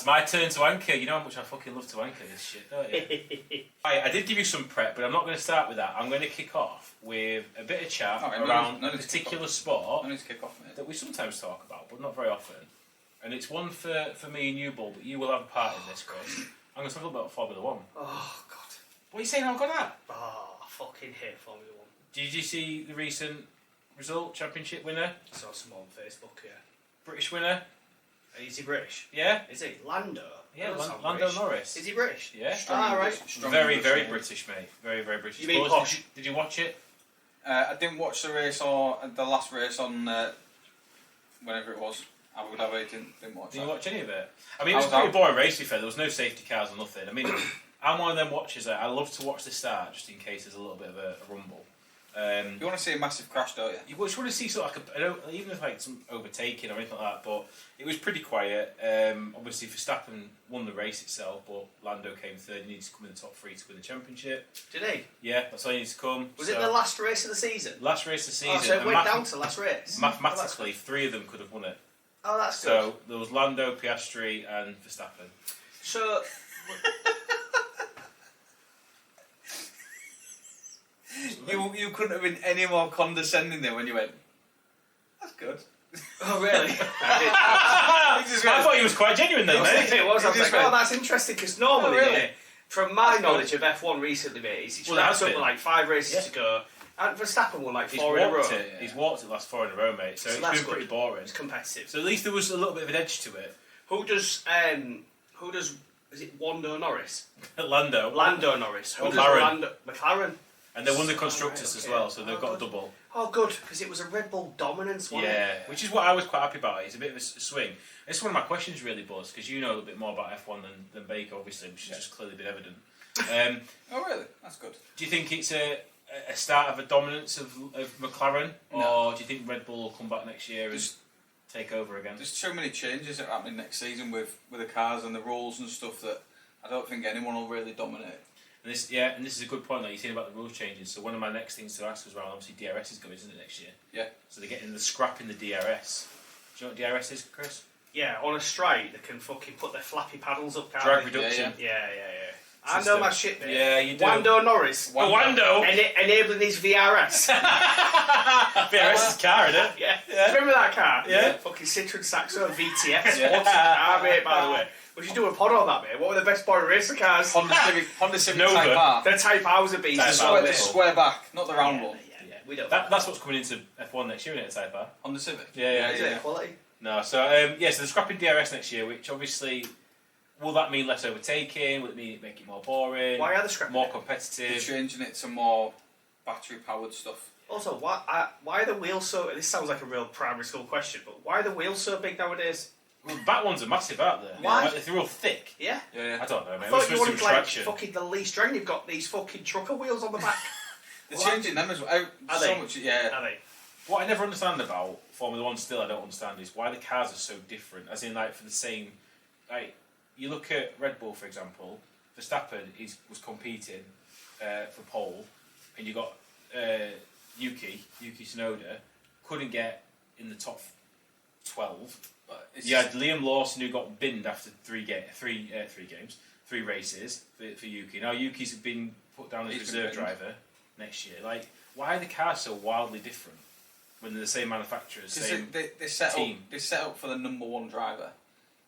Lads, my turn to anchor. You know how much I fucking love to anchor this shit, don't you? I did give you some prep, but I'm not going to start with that. I'm going to kick off with a bit of chat around a particular sport that we sometimes talk about, but not very often. And it's one for me and you, Bull, but you will have a part in this, Chris. I'm going to talk about Formula 1. Oh, God. What are you saying I've got that? Oh, I fucking hate Formula 1. Did you see the recent result? Championship winner? I saw some on Facebook, yeah. British winner? Is he British? Yeah? Is he? Lando? Yeah, Lando Norris. Is he British? Yeah. Right. Very, very British, mate. Very, very British. You mean posh? Did you watch it? I didn't watch the race or the last race on whenever it was. Abu Dhabi, didn't watch Did you that. watch any of it? I mean, it was a pretty boring race, to be fair. There was no safety cars or nothing. I mean, I'm one of them watchers that I love to watch the start just in case there's a little bit of a rumble. You want to see a massive crash, don't you? You just want to see sort of I don't, even if like some overtaking or anything like that, but it was pretty quiet. Obviously, Verstappen won the race itself, but Lando came third. He needs to come in the top three to win the championship. Did he? Yeah, that's all he needs to come. Was it the last race of the season? Last race of the season. Oh, so it went down to the last race? Mathematically, three of them could have won it. Oh, that's good. So there was Lando, Piastri, and Verstappen. So... You couldn't have been any more condescending there when you went, that's good. Oh, really? I thought he was quite genuine then, mate. It was. I was like, oh, that's interesting, because normally, really? mate, from my knowledge of F1 recently, mate, it's something like 5 races to go, and Verstappen won like 4 in a row. He's walked it last 4 in a row, mate, so it's been pretty boring. It's competitive. So at least there was a little bit of an edge to it. Who does, is it Wando Norris? Lando Norris. Who does McLaren. And they won the constructors as well, so they've got a double. Oh, good, because it was a Red Bull dominance, wasn't it? Which is what I was quite happy about. It's a bit of a swing. It's one of my questions, really, Buzz, because you know a little bit more about F1 than Baker, obviously, which has just clearly been evident. Oh, really? That's good. Do you think it's a start of a dominance of McLaren, or do you think Red Bull will come back next year and take over again? There's so many changes that are happening next season with the cars and the rules and stuff that I don't think anyone will really dominate. And this is a good point that you're saying about the rules changing. So one of my next things to ask was around, obviously DRS is going, isn't it, next year? Yeah. So they're getting the scrap in the DRS. Do you know what DRS is, Chris? Yeah, on a straight, they can fucking put their flappy paddles up, can't Drag they? reduction. Yeah. I know my shit, mate. Yeah, you do. Wando Norris. Wando! Enabling his VRS. VRS's car, isn't it? Yeah. Remember that car? Yeah. Fucking Citroen Saxo VTS. What's the car, mate, by the way? We should do a pod on that, mate. What were the best boy racer cars? Honda Civic Nova. Type R. The Type R's are beasts. The square back, not the round one. Yeah. We don't. That's what's coming into F1 next year, isn't it, Type R? Honda Civic. Yeah. Is it quality? No, so so they're scrapping DRS next year, which obviously, will that mean less overtaking? Will it mean make it more boring? Why are they scrapping more it? competitive? They're changing it to more battery-powered stuff. Also, why are the wheels so... This sounds like a real primary school question, but why are the wheels so big nowadays? Well, the back ones are massive, aren't they? Why? Like, they're real thick. Yeah. I don't know, mate. I thought you wanted wanted like fucking the least dragon. You've got these fucking trucker wheels on the back. They're changing them as well. Are so they? much, yeah. Are they? What I never understand about Formula 1 still I don't understand is why the cars are so different. As in, like, for the same... Like, you look at Red Bull, for example, Verstappen was competing for pole, and you got Yuki Tsunoda, couldn't get in the top 12. You had Liam Lawson, who got binned after three races for Yuki. Now Yuki's been put down as reserve driver next year. Like, why are the cars so wildly different when they're the same manufacturers, same they set team? Up, they set up for the number one driver.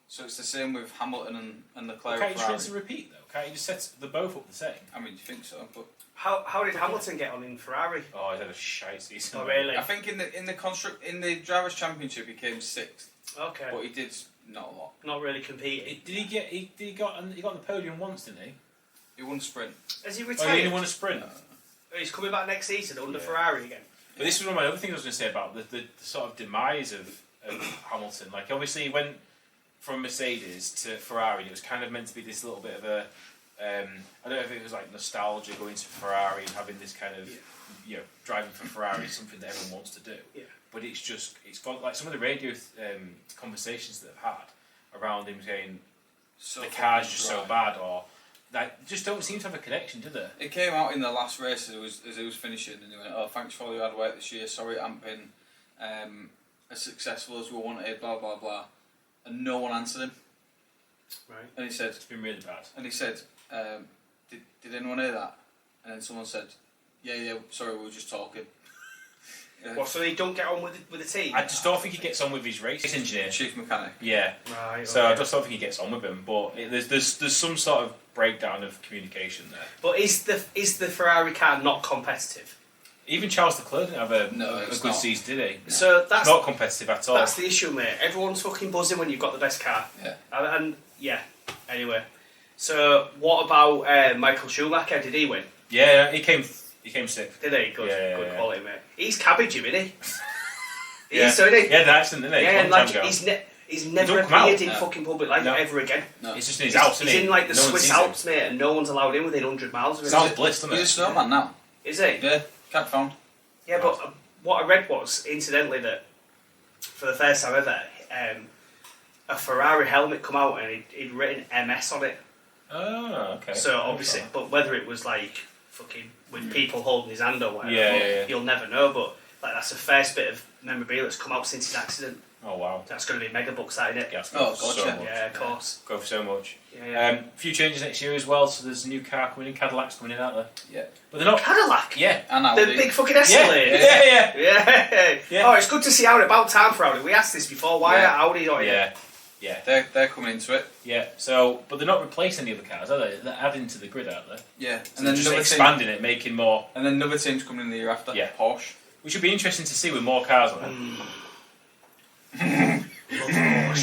So it's the same with Hamilton and Leclerc. Can't you just rinse and repeat, though? Can't you just set the both up the same? I mean, you think so, but How did Hamilton get on in Ferrari? Oh, he's had a shite season. Oh, really? I think in the drivers' championship he came 6th, Okay. but he did not a lot. Not really competing. He got on the podium once, didn't he? He won sprint. Has he Oh, retired? he only won a sprint. He's coming back next season under Yeah. Ferrari again. But this was one of my other things I was going to say about the sort of demise of Hamilton. Like, obviously, he went from Mercedes to Ferrari. It was kind of meant to be this little bit of a... I don't know if it was like nostalgia going to Ferrari and having this kind of... driving for Ferrari is something that everyone wants to do. Yeah. But it's got like some of the radio conversations that they've had around him saying the car's just so bad, or like just don't seem to have a connection, do they? It came out in the last race as it was finishing, and he went, "Oh, thanks for all your hard work this year. Sorry it hasn't been as successful as we wanted." Blah blah blah, and no one answered him. Right. And he said, It's been really bad. and he said, did anyone hear that? And then someone said, yeah, sorry, we were just talking. What, so he don't get on with the team? I just don't think he gets on with his race engineer. Chief mechanic. Yeah. Right. So okay. I just don't think he gets on with him. But there's some sort of breakdown of communication there. But is the Ferrari car not competitive? Even Charles Leclerc didn't have a it's good not. season, did he? So that's Not competitive at all. That's the issue, mate. Everyone's fucking buzzing when you've got the best car. Yeah. And yeah. Anyway, so what about Michael Schumacher? Did he win? Yeah, he came sixth. Did he? Good, Yeah, good yeah. quality, mate. He's cabbage him, isn't he? Yeah. So isn't he? He had an accident, didn't he? Yeah, Long and like time ago. he's never don't come out. appeared in No. fucking public life No. ever again. No. He's just in his house, isn't He's he? in like the No one Swiss sees him. Alps, mate, and no one's allowed in within 100 miles of him. Sounds bliss, doesn't He's a it? snowman now. Is he? Yeah, can't be found. Yeah, but what I read was, incidentally, that for the first time ever, a Ferrari helmet come out and he'd written MS on it. Oh, okay. So obviously, but whether it was like fucking with people holding his hand or whatever, Yeah. you'll never know. But like that's the first bit of memorabilia that's come out since his accident. Oh wow. That's going to be mega bucks, that, isn't it? Yeah, Oh, so gotcha. much. Yeah, of course. Go for so much. Yeah. A few changes next year as well. So there's a new car coming in. Cadillac's coming in, aren't there? Yeah. But they're not. Cadillac. Yeah. And The Audi. big fucking Yeah. Escalade. Yeah. Yeah. Oh, it's good to see Audi. About time for Audi. We asked this before. Why Yeah. are Audi not here? Yeah. They're coming into it. Yeah. So, but they're not replacing any other cars, are they? They're adding to the grid, aren't they? Yeah. So And then just another team. expanding it, making more. And then another team's coming in the year after. Yeah. Porsche. Which would be interesting to see with more cars on it.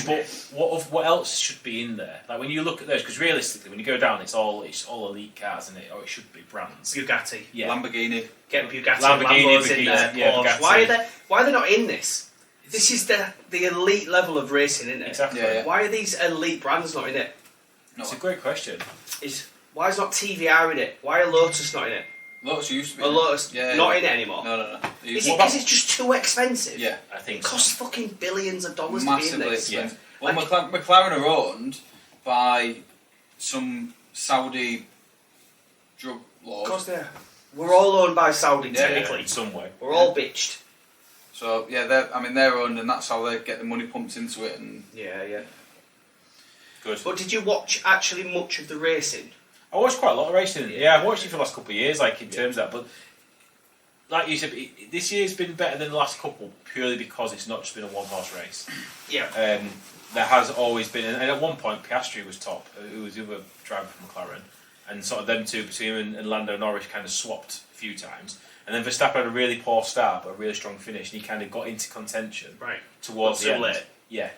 But what else should be in there? Like when you look at those, because realistically, when you go down, it's all elite cars, isn't it? Or it should be brands. Bugatti. Yeah. Lamborghini. Get Bugatti. Lamborghini, Lambos in there. Bugatti, yeah, Porsche. Bugatti. Why are they not in this? This is the elite level of racing, isn't it? Exactly. Yeah. Why are these elite brands not in it? No. It's a great question. Why is not TVR in it? Why are Lotus not in it? Lotus used to be. Or Lotus Yeah. not in it anymore? No. They Is used it to- because it's just too expensive? Yeah. I think It costs fucking billions of dollars to Massively be in this. expensive. Yeah. Well, Like- McLaren are owned by some Saudi drug Of lord. course they are. We're all owned by Saudi, Yeah, technically. in some way. We're all bitched. So yeah, they're owned, and that's how they get the money pumped into it. And Yeah. Good. But did you watch actually much of the racing? I watched quite a lot of racing. Yeah, I've watched it for the last couple of years, like in terms of that. But like you said, this year's been better than the last couple purely because it's not just been a one-horse race. Yeah. There has always been, and at one point Piastri was top, who was the other driver from McLaren, and sort of them two between him and Lando Norris kind of swapped a few times. And then Verstappen had a really poor start but a really strong finish, and he kind of got into contention Right. towards the Too end. late. Yeah.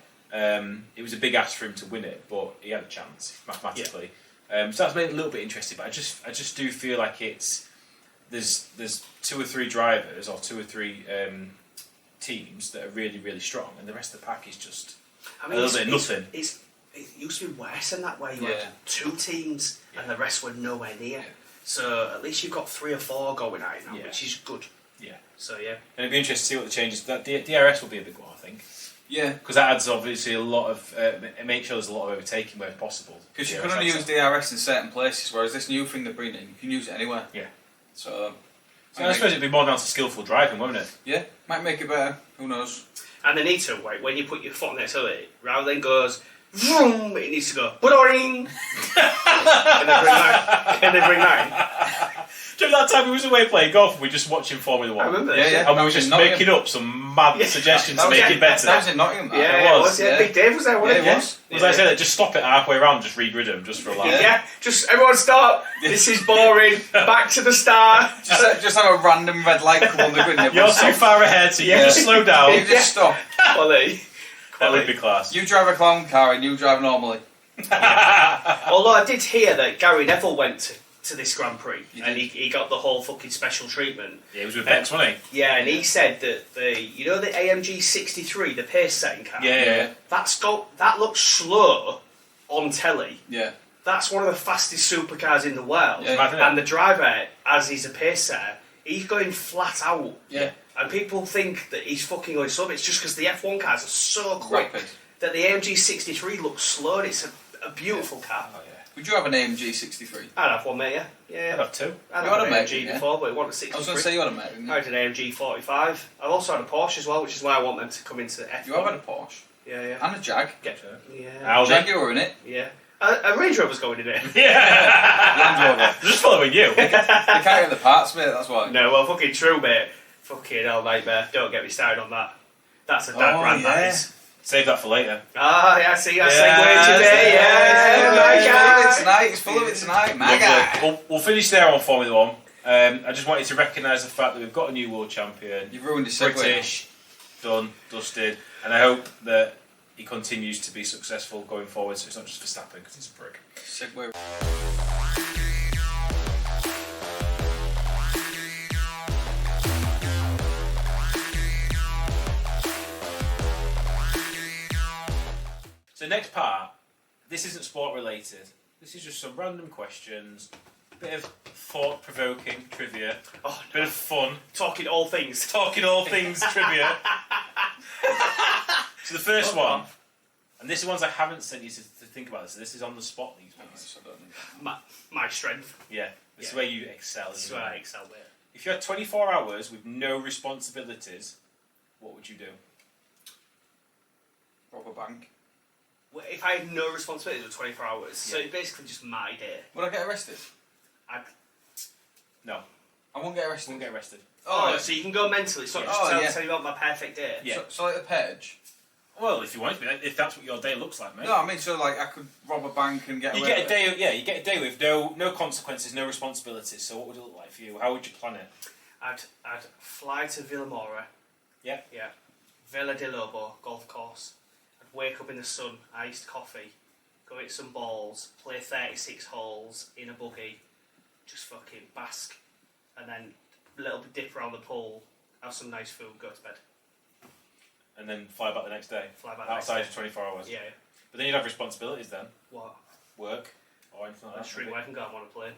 It was a big ask for him to win it, but he had a chance mathematically. So that's made it a little bit interesting. But I just do feel like there's two or three drivers or two or three teams that are really really strong, and the rest of the pack is just I a little bit of nothing. It used to be worse than that, where you Yeah. had two teams and Yeah. the rest were nowhere near. Yeah. So at least you've got 3 or 4 going out now, Yeah. which is good. Yeah. So yeah. And it'd be interesting to see what the changes. That DRS will be a big one, I think, yeah, because that adds obviously a lot of make sure there's a lot of overtaking where possible. because you DRS can only adds use that. DRS in certain places, whereas this new thing they're bringing, you can use it anywhere. Yeah. So So I suppose it'd be more down to skillful driving, won't it? yeah, might make it better. Who knows? And they need to, like, when you put your foot on the accelerator, rather than goes vroom, it needs to go boing. Can they bring that Do you remember that time we was away playing golf and we were just watching Formula in? One? I remember Yeah, this. yeah. And we That were was in just Nottingham. making up some mad Yeah. suggestions That to was make it. it better. That was in Nottingham. That. Yeah, it was, yeah. yeah. Big Dave was there, Yeah, wasn't it he? was. As I said, just stop it halfway around, just regrid them, just for a laugh. Yeah, just everyone stop. This is boring. Back to the start. Just have a random red light come on the grid. and You're everyone too stop. far ahead, so you Yeah. just slow down. You just stop. Quality. That would be class. You drive a clown car and you drive normally. Although I did hear that Gary Neville went to this Grand Prix You and did? he got the whole fucking special treatment. Yeah, it was with Bex, wasn't Yeah, and he said that the AMG 63, the pace setting car. he? Yeah. That looks slow on telly. Yeah. That's one of the fastest supercars in the world. Yeah. Mad, isn't it? And the driver, as he's a pace setter, he's going flat out. Yeah. And people think that he's fucking going slow. It's just because the F1 cars are so quick Rapid. that the AMG 63 looks slow and it's a beautiful car. Oh, yeah. Would you have an AMG 63? I'd have one, mate, yeah. I'd Yeah. have two. I'd You have had an a AMG Mate, yeah? before, but it wasn't a I 63. was going to say you had a Mate, didn't I you? had an AMG 45. I've also had a Porsche as well, which is why I want them to come into the F1. You have had a Porsche Yeah. and a Jag. Yeah. Audi. Jaguar in it. Yeah. A Range Rover's going in it. Yeah. Land Rover. Just following you. They can't get the parts, mate. That's why. No, well, fucking true, mate. Fucking hell, nightmare. Don't get me started on that. That's a dad brand, that is. Save that for later. Ah, yeah, see, I Yeah, segued today. Yeah, my He's full of guy. it tonight. He's full of it tonight. My Lovely. guy. We'll finish there on Formula One. I just wanted to recognise the fact that we've got a new world champion. You've ruined his segue. British, done, dusted, and I hope that he continues to be successful going forward. So it's not just Verstappen because he's a prick. Segue. So next part, this isn't sport related. This is just some random questions, bit of thought-provoking trivia, Oh, bit of fun, talking all things. talking all things trivia. So the first one, and this is ones I haven't sent you to think about this. So this is on the spot. These ones. My strength. Yeah, this is Yeah. where you excel. This is Isn't where I it? excel, mate. If you had 24 hours with no responsibilities, what would you do? Rob a bank. Well, if I had no responsibility for 24 hours, so Yeah. it's basically just my day. Would I get arrested? No, I won't get I arrested. won't get arrested. Oh, yeah. so you can go mentally. It's not Yeah. just Oh, tell, yeah. tell you about my perfect day. Yeah. So like the purge. Well, if you want to be, if that's what your day looks like, mate. No, I mean, so like I could rob a bank and get You away get a with day, yeah. You get a day with no consequences, no responsibilities. So what would it look like for you? How would you plan it? I'd fly to Villamora. Yeah. Yeah. Villa de Lobo golf course. I'd wake up in the sun, iced coffee, go hit some balls, play 36 holes in a buggy, just fucking bask, and then a little bit dip around the pool, have some nice food, go to bed, And then fly back the next day. fly back. Outside next for 24 hours. day. Yeah. But then you'd have responsibilities then. What? Work. Or anything like That's that. true. maybe. I can go and want to play.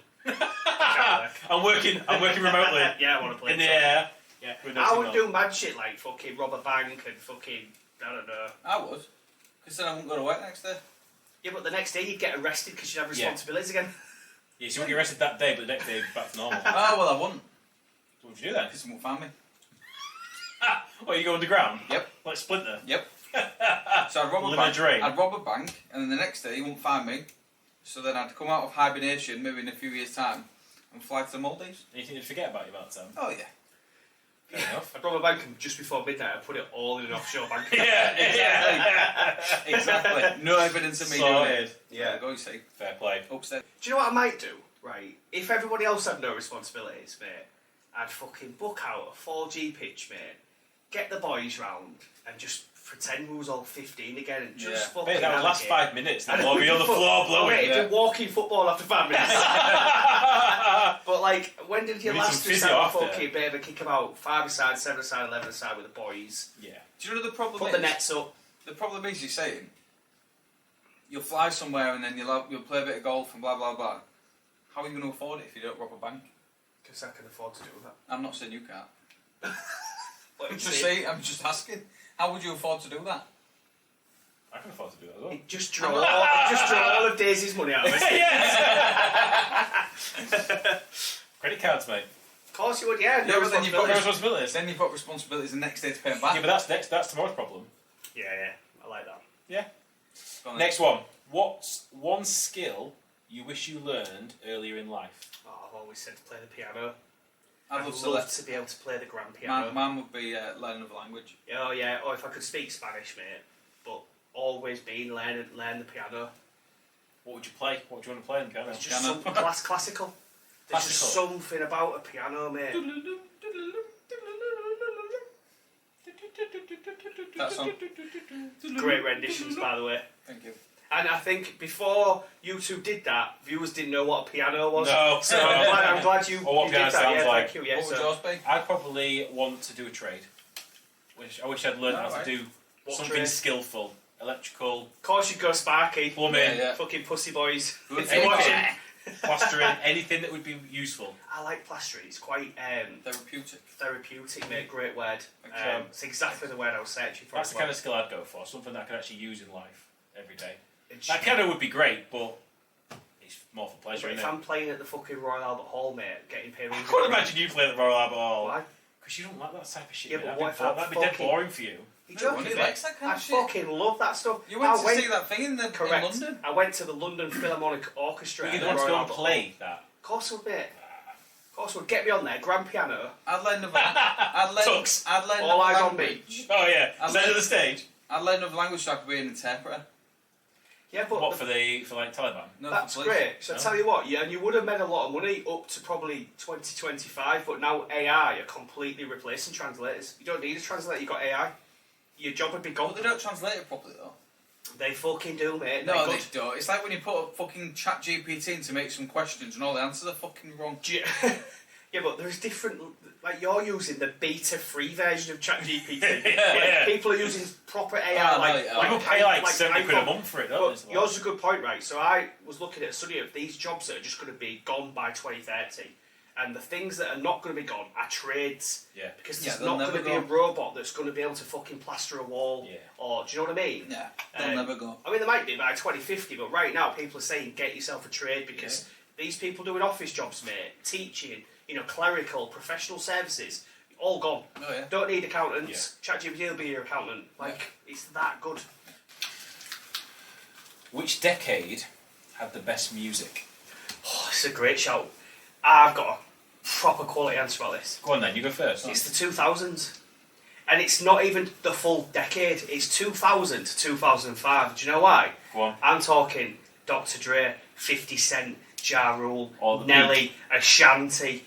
I'm working remotely. Yeah, I want to play. In the air. Yeah. With no I would signal. do mad shit like fucking rob a bank and fucking, I don't know. I would. Because then I wouldn't go to work next day. Yeah, but the next day you'd get arrested because you'd have Yeah. responsibilities again. Yeah, so you won't get arrested that day, but the next day back to normal. So Oh, well, I wouldn't. what would you do then? Because someone found me. What, you go underground? Yep. Like Splinter? Yep. So I'd rob a Live in a bank. drain. I'd rob a bank, and then the next day he won't find me. So then I'd come out of hibernation, maybe in a few years' time, and fly to the Maldives. And you think they'd forget about you by the time? Oh yeah. Fair enough. I'd rob a bank and just before midnight I'd put it all in an offshore bank. Yeah, Exactly. No evidence of me doing Sorted. it. Yeah. Go, you see. Fair play. Upstairs. Do you know what I might do? Right, if everybody else had no responsibilities, mate, I'd fucking book out a 4G pitch, mate, get the boys round, and just pretend we was all 15 again, and just Yeah. fucking. Mate, that would last navigate. 5 minutes, then we'll be on the floor Oh, blowing. mate, yeah. it'd be walking football after 5 minutes. But like, when did you We need last some just physio have a after. fucking bit of a kick about 5-a-side, 7-a-side, 11-a-side with the boys? Yeah. Do you know the problem Put is? the nets up. The problem is, you're saying you'll fly somewhere and then you'll play a bit of golf and blah blah blah. How are you going to afford it if you don't rob a bank? Because I can afford to do that. I'm not saying you can't. What I'm you just saying? saying. I'm just asking. How would you afford to do that? I can afford to do that as well. Just draw all of Daisy's money out of it. Yes! Credit cards, mate. Of course you would, yeah. Yeah, but then you've got No responsibilities. responsibilities. Then you've got responsibilities the next day to pay them back. Yeah, but that's tomorrow's problem. Yeah, I like that. Go on then. Next one. What's one skill you wish you learned earlier in life? Oh, I've always said to play the piano. I'd love to love let. to be able to play the grand piano. Mine would be learn another language. Oh yeah, or if I could speak Spanish, mate. But always been learn the piano. What would you play? What do you want to play in the piano? It's just Piano. some classical. There's just Classical. something about a piano, mate. That song. Great renditions, by the way. Thank you. And I think before you two did that, viewers didn't know what a piano was. No. So I'm glad you, Or what you piano did that. sounds Yeah, like. thank you. Yeah, What would so yours be? I probably want to do a trade. I wish I'd learned how Alright. to do What something trade? skillful. Electrical, of course you'd go Sparky. plumbing, Yeah. Fucking pussy boys. Good If you're for watching, you. plastering, anything that would be useful. I like plastering. It's quite Therapeutic. therapeutic, mate. Great word. Okay. It's exactly the word I was searching for. That's as the well. kind of skill I'd go for. Something that I could actually use in life every day. It's- That piano would be great, but it's more for pleasure, But if isn't it? I'm playing at the fucking Royal Albert Hall, mate, getting paid. I couldn't imagine you playing at the Royal Albert Hall. Why? Because you don't like that type of shit. Yeah, mate. but That'd what be if I'm that'd be dead fucking- boring for you. You No one joking, who mate? likes that kind I of shit. fucking love that stuff. You went I to see that thing in Correct. London? I went to the London Philharmonic Orchestra. You at the want to Royal go and Albert play that? Hall. Of course would, mate. Of course would. Get me on there, grand piano. I'd lend Tux. All eyes on language. Oh yeah, I'd centre of let- the stage. I'd learn another language so I could be an interpreter. Yeah, but What for like Taliban? No, that's for great. So I No. tell you what, yeah, and you would have made a lot of money up to probably 2025, but now AI are completely replacing translators. You don't need a translator, you've got AI. Your job would be But gone. they don't translate it properly though. They fucking do, mate. No, They're they don't. It's like when you put a fucking chat GPT in to make some questions and all the answers are fucking wrong. Yeah, but there's different. Like you're using the beta free version of ChatGPT. Yeah. People are using proper AI. Oh, no, like, yeah. like People pay like £70 a iPhone. month for it, don't But they? yours is a good point, right? So I was looking at a study of these jobs that are just going to be gone by 2030, and the things that are not going to be gone are trades. Yeah. Because Yeah, there's they'll not going to never be a go. robot that's going to be able to fucking plaster a wall. Yeah. Or do you know what I mean? Yeah, they'll Um, never go. I mean, they might be by 2050, but right now people are saying get yourself a trade because these people doing office jobs, mate, teaching, clerical, professional services, all gone. Oh yeah. Don't need accountants. ChatGPT will be your accountant. Like, it's that good. Which decade had the best music? Oh, it's a great shout. I've got a proper quality answer about this. Go on then, you go first. It's the 2000s. And it's not even the full decade. It's 2000 to 2005. Do you know why? Go on. I'm talking Dr. Dre, 50 Cent, Ja Rule, All the Nelly, Ashanti,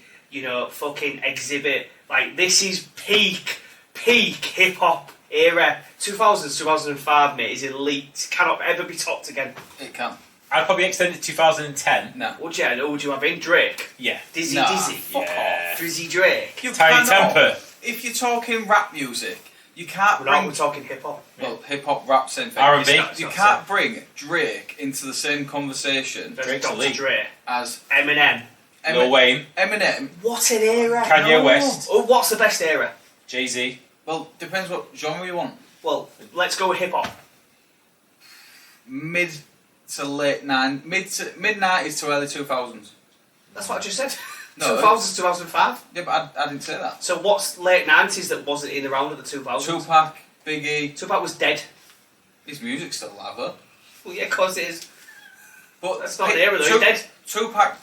fucking Exhibit. Like, this is peak hip hop era. 2000 to 2005, mate, is elite. Cannot ever be topped again. It can. I'd probably extend it to 2010. No. Would you? Who would you have in? Drake? Yeah. Dizzy Nah, Dizzy? fuck Yeah. off. Drizzy Drake? You Tiny cannot. Temper. If you're talking rap music, you can't We're bring. talking hip hop. Well, hip hop, rap, same thing. R&B. You can't bring Drake into the same conversation There's Drake's Dr. elite. Dre. as Eminem. Lil Wayne. Eminem. What an era. Kanye West. Oh, what's the best era? Jay-Z. Well, depends what genre you want. Well, let's go with hip hop. Mid to mid 90s to early 2000s. That's what I just said. No. 2000s, 2005. Yeah, but I didn't say that. So what's late 90s that wasn't in the round of the 2000s? Tupac, Biggie. Tupac was dead. His music's still alive though. Well, yeah, of course it is. But That's not an era though, he's dead. Tupac,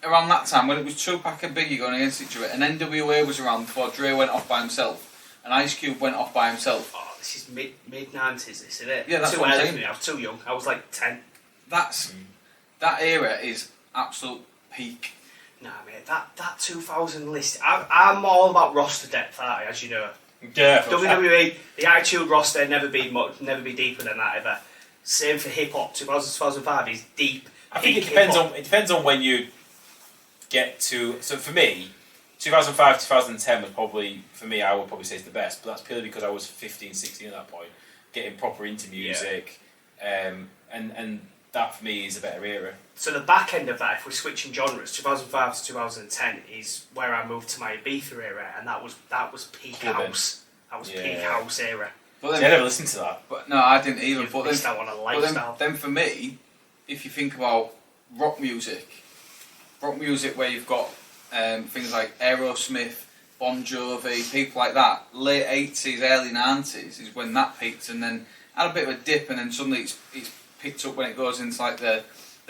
around that time when it was Tupac and Biggie going against each other, and NWA was around before Dre went off by himself, and Ice Cube went off by himself. Oh, this is mid 90s, this isn't it? Yeah, that's too what I'm early saying. for me. I was too young. I was like 10. That era is absolute peak. Nah, mate, that 2000 list. I'm all about roster depth, aren't I, as you know. Yeah. WWE, the Attitude roster never be deeper than that ever. Same for hip hop. 2000 2005 is deep. I think peak it depends hip-hop. on when you get to. So for me, 2005 2010 was probably, for me, I would probably say it's the best, but that's purely because I was 15, 16 at that point, getting proper into music, and that for me is a better era. So the back end of that, if we're switching genres, 2005 to 2010 is where I moved to my Ibiza era, and that was peak Clubbing. house. That was Yeah. peak house era. But See, then, I never listened to that. but no, I didn't either. You've But then, missed out on a but lifestyle. then for me, if you think about rock music where you've got things like Aerosmith, Bon Jovi, people like that, late 80s, early 90s is when that peaked, and then had a bit of a dip, and then suddenly it's picked up when it goes into like the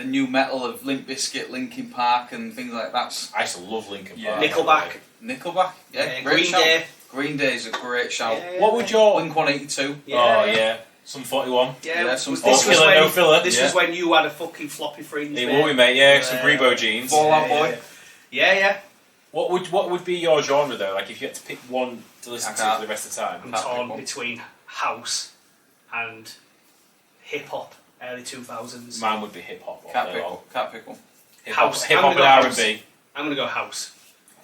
new metal of Limp Bizkit, Linkin Park, and things like that. I used to love Linkin Yeah. Park. Nickelback. Nickelback, yeah, Yeah, great Green shout. Day. Green Day is a great shout. Yeah, What would your Blink 182. Oh yeah, some 41. Yeah, Yeah, some this All was filler, when, no filler. This Yeah. was when you had a fucking floppy fringe. It mate. will be, mate. Yeah, some Yeah. Grebo jeans. Fall Out Boy. Yeah. What would be your genre though? Like if you had to pick one to listen to for the rest of the time. I'm Can't pick torn one. between house and hip hop, early 2000s. Mine would be hip hop. Can't pick one. Hip hop House. and I'm gonna go R&B. I'm gonna go house.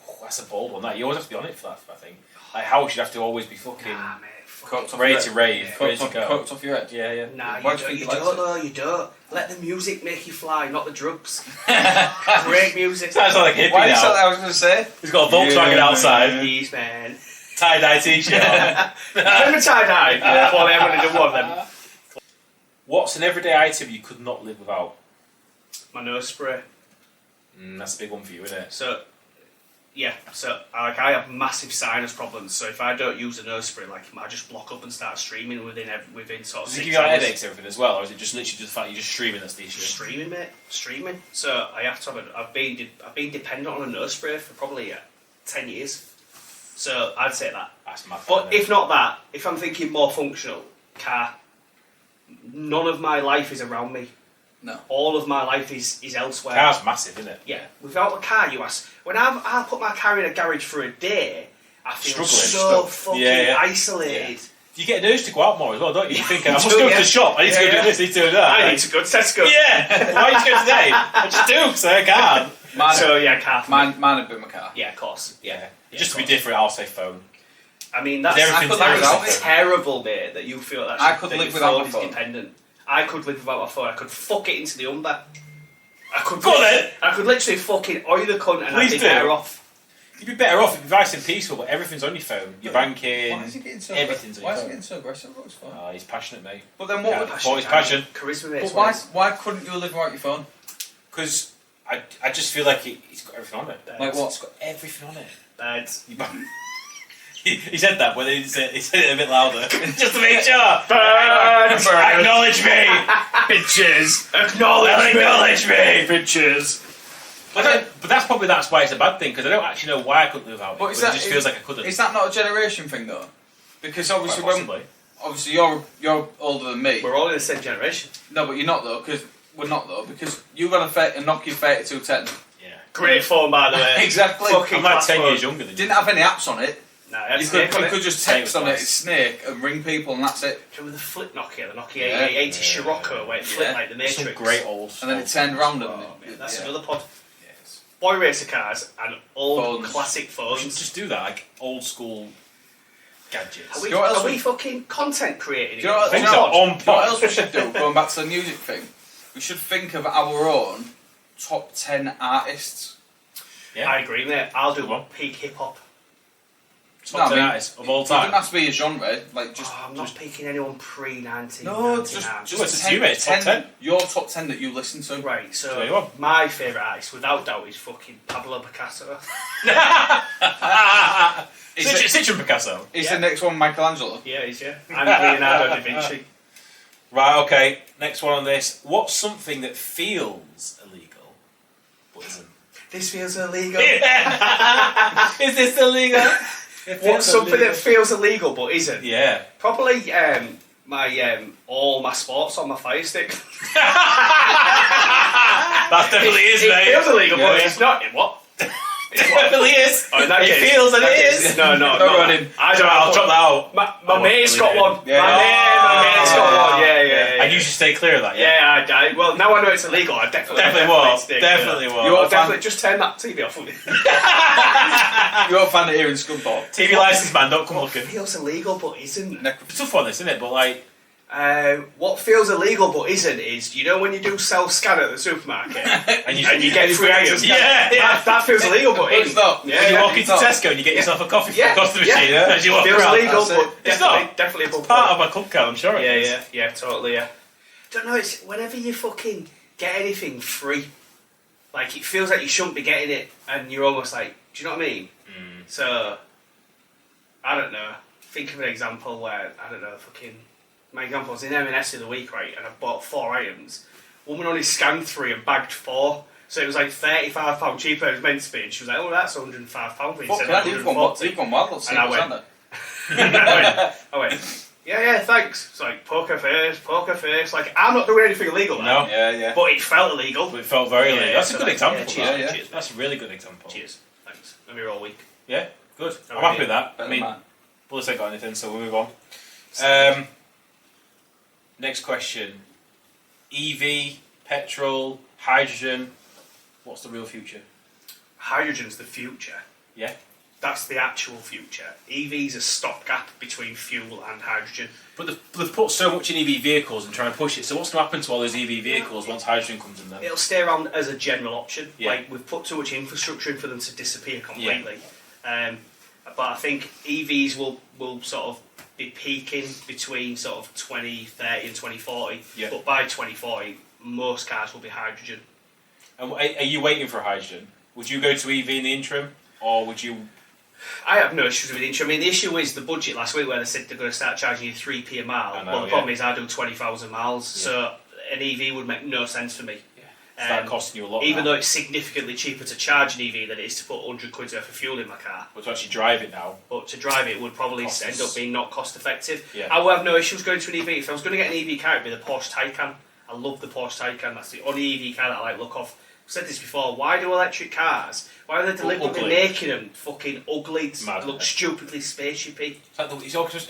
Oh, that's a bold one. That you always have to be on it for that. I think. Like house, you have to always be fucking Nah, mate. fuck Coats it. off ready your to head. rave, Yeah. ready to go. Coats off your head. Yeah, yeah. Nah, Why you do you think don't, he likes it? no, you don't. Let the music make you fly, not the drugs. Great music. Sounds like a hippie Why did you say now. that? I was going to say. He's got a Volkswagen Yeah, outside, man. Please, man. tie-dye t-shirt on. Remember tie-dye? Yeah. Well, I'm going to do one of them. What's an everyday item you could not live without? My nose spray. That's a big one for you, isn't it? So, Yeah, so I have massive sinus problems. So if I don't use a nose spray, like I just block up and start streaming within sort of Does it 6 give you like hours. headaches and everything as well, or is it just literally just the fact you're just streaming that's the issue? Streaming, mate, streaming. So I have to have. I've been dependent on a nose spray for probably 10 years. So I'd say that. That's mad. But if not that, if I'm thinking more functional, car. None of my life is around me. No. All of my life is elsewhere. car's massive, isn't it? Yeah, without a car, you ask. When I put my car in a garage for a day, I feel Struggling, so fucking Yeah. isolated. You get an urge to go out more as well, don't you? You think, I You must do, go to yeah. the shop, I need to go Yeah, do this, I need to do that. I need to go to Tesco. Yeah! Why are you going today? I just do, because I can't. Mine, So yeah, car. mine would be my car. Yeah, of course. Yeah. Just to be of course. different, I'll say phone. I mean, that's Everything's everything. terrible, mate. That you feel that. I could that live your without phone my is phone. dependent. I could live without my phone. I could fuck it into the umber. I could. Go on then. I could literally fucking oil the cunt and I'd Please be do. better off. You'd be better off if you're nice and peaceful, but everything's on your phone. Your banking, Why is he getting so everything's on Why your is he phone. getting so aggressive about his phone? Oh, he's passionate, mate. But then what? Yeah. would- What is passion? Charisma, mate. But why couldn't you live without your phone? Because I just feel like he's got everything on it. Like what? It's got everything on it. Birds. He said that, but he said it a bit louder. Just to make sure. Birds. Acknowledge me! Bitches. Acknowledge me. Bitches. But that's why it's a bad thing, because I don't actually know why I couldn't live without it. But But is it that- just feels like I couldn't. Is that not a generation thing though? Because Quite obviously possibly. obviously you're older than me. We're all in the same generation. No, but you're not though. Because we're not though. Because you got a Nokia 3210. Yeah. Great phone, by the way. Exactly. Fucking I'm like class 10 phone. years younger than you. Didn't have any apps on it. Nah, I had You Snake could, on you it. could just Snake text was on it, nice. it's Snake, and ring people, and that's it. Do you remember the flip Nokia? The Nokia Yeah. 80 Scirocco, where it flipped Yeah. like the Matrix. Some great old. And then it turned round and Oh, man, that's yeah. another pod. Yes. Boy racer cars and old Phones. classic We should phones. just do that, like old school gadgets. Are we, You know what else are we we- fucking content creating? Do you know what, Things do you know are what- on do you know what pod. else we should do? Going back to the music thing, we should think of our own top 10 artists. Yeah. I agree, mate. I'll do Good one. peak hip hop. Top 10 I mean, artists of all It time. doesn't have to be a genre, like just. I'm not picking anyone pre 1999. No, just Well, it's 10, you, mate, it's top 10. Your top 10 that you listen to. Right, There you so are. my favourite artist, without doubt, is fucking Pablo Picasso. Is, it, Citron Picasso. is Yeah. the next one Michelangelo? Yeah, he's and Leonardo da Vinci. Right, okay. Next one on this. What's something that feels illegal but isn't? This feels illegal. Is this illegal? What's something that feels illegal but isn't? Yeah. Probably my all my sports on my Fire Stick. That definitely is, it mate. feels illegal, but Yeah. it's not. What? It definitely is. Oh, in that It case- feels and that it case- is. No, No no. running. I don't I'll know. drop that out. My I mate's got won't one. believe it. Yeah. My mate's got one. Yeah. And you should stay clear of that, yeah? Yeah, I well, now I know it's illegal. I definitely will. stick, Definitely yeah. will. You're I'll a fan- definitely just turn that TV off. You're a fan of hearing Scunthorpe. TV license man, don't come What looking. feels illegal but isn't? It's a tough one, this, isn't it? But like, What feels illegal but isn't is, you know, when you do self-scan at the supermarket and you, and you get free items. Yeah, yeah. That feels illegal but No, it's isn't. not. Yeah, When you yeah. walk into it's not. Tesco and you get yourself a coffee Yeah, from across the yeah, machine yeah. as you walk Feels around. illegal, that's but it. It's definitely, not. definitely above It's part board. of my club card, I'm sure it is. Yeah, totally, yeah. Don't know, it's whenever you fucking get anything free, like it feels like you shouldn't be getting it, and you're almost like, do you know what I mean? Mm. So, I don't know. Think of an example where, I don't know, fucking, my example was in M&S the other week, right, and I bought 4 items. Woman only scanned 3 and bagged 4. So it was like £35 cheaper than it was meant to be, and she was like, oh, that's £105 for you. Fuck instead that, of you've £140. gone wild. Let's see And I what's went- on there. I went, yeah, thanks. It's like, poker face. Like, I'm not doing anything illegal now. No. Yeah. But it felt illegal. But it felt very Yeah, illegal. That's so a good that- example. yeah, for cheers, that. yeah. cheers, That's a really good example. Cheers. Thanks. Let me roll week. Yeah, good. I'm Alright. happy with that. Better I mean, man. Bullets ain't got anything, so we'll move on. Next question. EV, petrol, hydrogen. What's the real future? Hydrogen's the future. Yeah. That's the actual future. EV's a stopgap between fuel and hydrogen. But they've put so much in EV vehicles and trying to push it. So what's going to happen to all those EV vehicles once hydrogen comes in then? It'll stay around as a general option. Yeah. Like, we've put too much infrastructure in for them to disappear completely. But I think EVs will sort of be peaking between sort of 2030 and 2040. Yeah. But by 2040, most cars will be hydrogen. And are you waiting for hydrogen? Would you go to EV in the interim? or would you? I have no issues with the intro. I mean, the issue is the budget last week where they said they're going to start charging you 3p a mile. I know, Well, the problem is I do 20,000 miles, so an EV would make no sense for me. Start costing you a lot. Even now. though it's significantly cheaper to charge an EV than it is to put 100 quid worth of fuel in my car. But to actually drive it now, But to drive it would probably Cost end us. up being not cost effective. Yeah. I would have no issues going to an EV. If I was going to get an EV car, it would be the Porsche Taycan. I love the Porsche Taycan. That's the only EV car that I like look off. I've said this before. Why do electric cars? Why are they deliberately Ugly. making them fucking ugly? Mad, Look isn't it? stupidly spaceshipy. it's like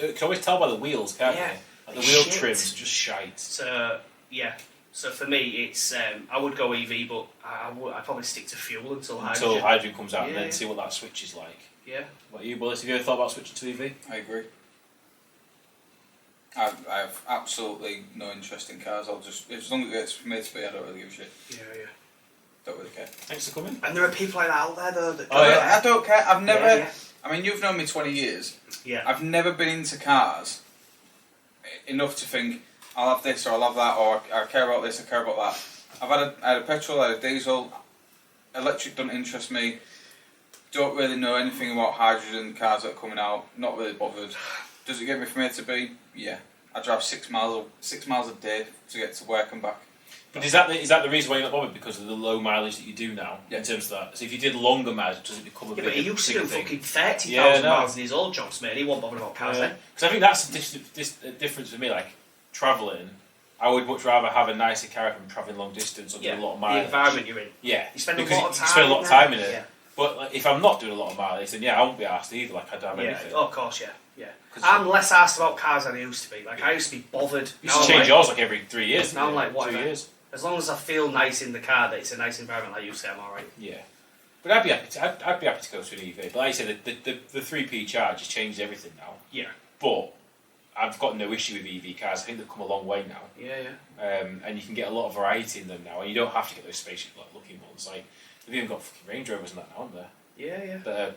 you can always tell by the wheels, can't Yeah. you? Like the They're wheel shit. trims are just shite. So yeah. So for me, it's I would go EV, but I'd probably stick to fuel until Until hydrogen comes out, and Yeah. then see what that switch is like. Yeah. What you, Bullis? Have you ever thought about switching to EV? I agree. I've absolutely no interest in cars. I'll just, as long as it gets from A to B, I don't really give a shit. Yeah. Don't really care. Thanks for coming. And there are people like that out there though. That Oh, yeah. I don't care. I've never. Yeah. I mean, you've known me 20 years. Yeah. I've never been into cars enough to think I'll have this or I'll have that or I care about this, I care about that. I had a petrol, I had a diesel. Electric doesn't interest me. Don't really know anything about hydrogen cars that are coming out. Not really bothered. Does it get me from A to B? Yeah. I drive 6 miles a day to get to work and back. But is that the reason why you're not bothered? Because of the low mileage that you do now, Yeah. in terms of that? So if you did longer mileage, does it become a Yeah, bigger, but he used to bigger do thing? fucking 30,000 Yeah, no. miles in his old jobs, mate. He wasn't bothered about cars then. Because I think that's the difference for me. Like travelling, I would much rather have a nicer car if I'm travelling long distance or Yeah, doing a lot of the mileage. environment you're in. Yeah, You spend because a lot of time. you spend a lot of in time there. in it. Yeah. But like, if I'm not doing a lot of mileage, then yeah, I won't be asked either. Like I'd have Yeah. anything. Oh, of course, yeah. 'Cause I'm less asked about cars than I used to be. Like I used to be bothered. you Now should I'm change like, yours like every 3 years. Now I'm like, 2 whatever. years. As long as I feel nice in the car, that it's a nice environment like you say, I'm alright. Yeah, but I'd be happy. I'd be happy to go to an EV. But like I said, the 3p charge has changed everything now. Yeah. But I've got no issue with EV cars. I think they've come a long way now. Yeah. And you can get a lot of variety in them now, and you don't have to get those spaceship looking ones. Like they've even got fucking Range Rovers and that now, haven't they? Yeah. That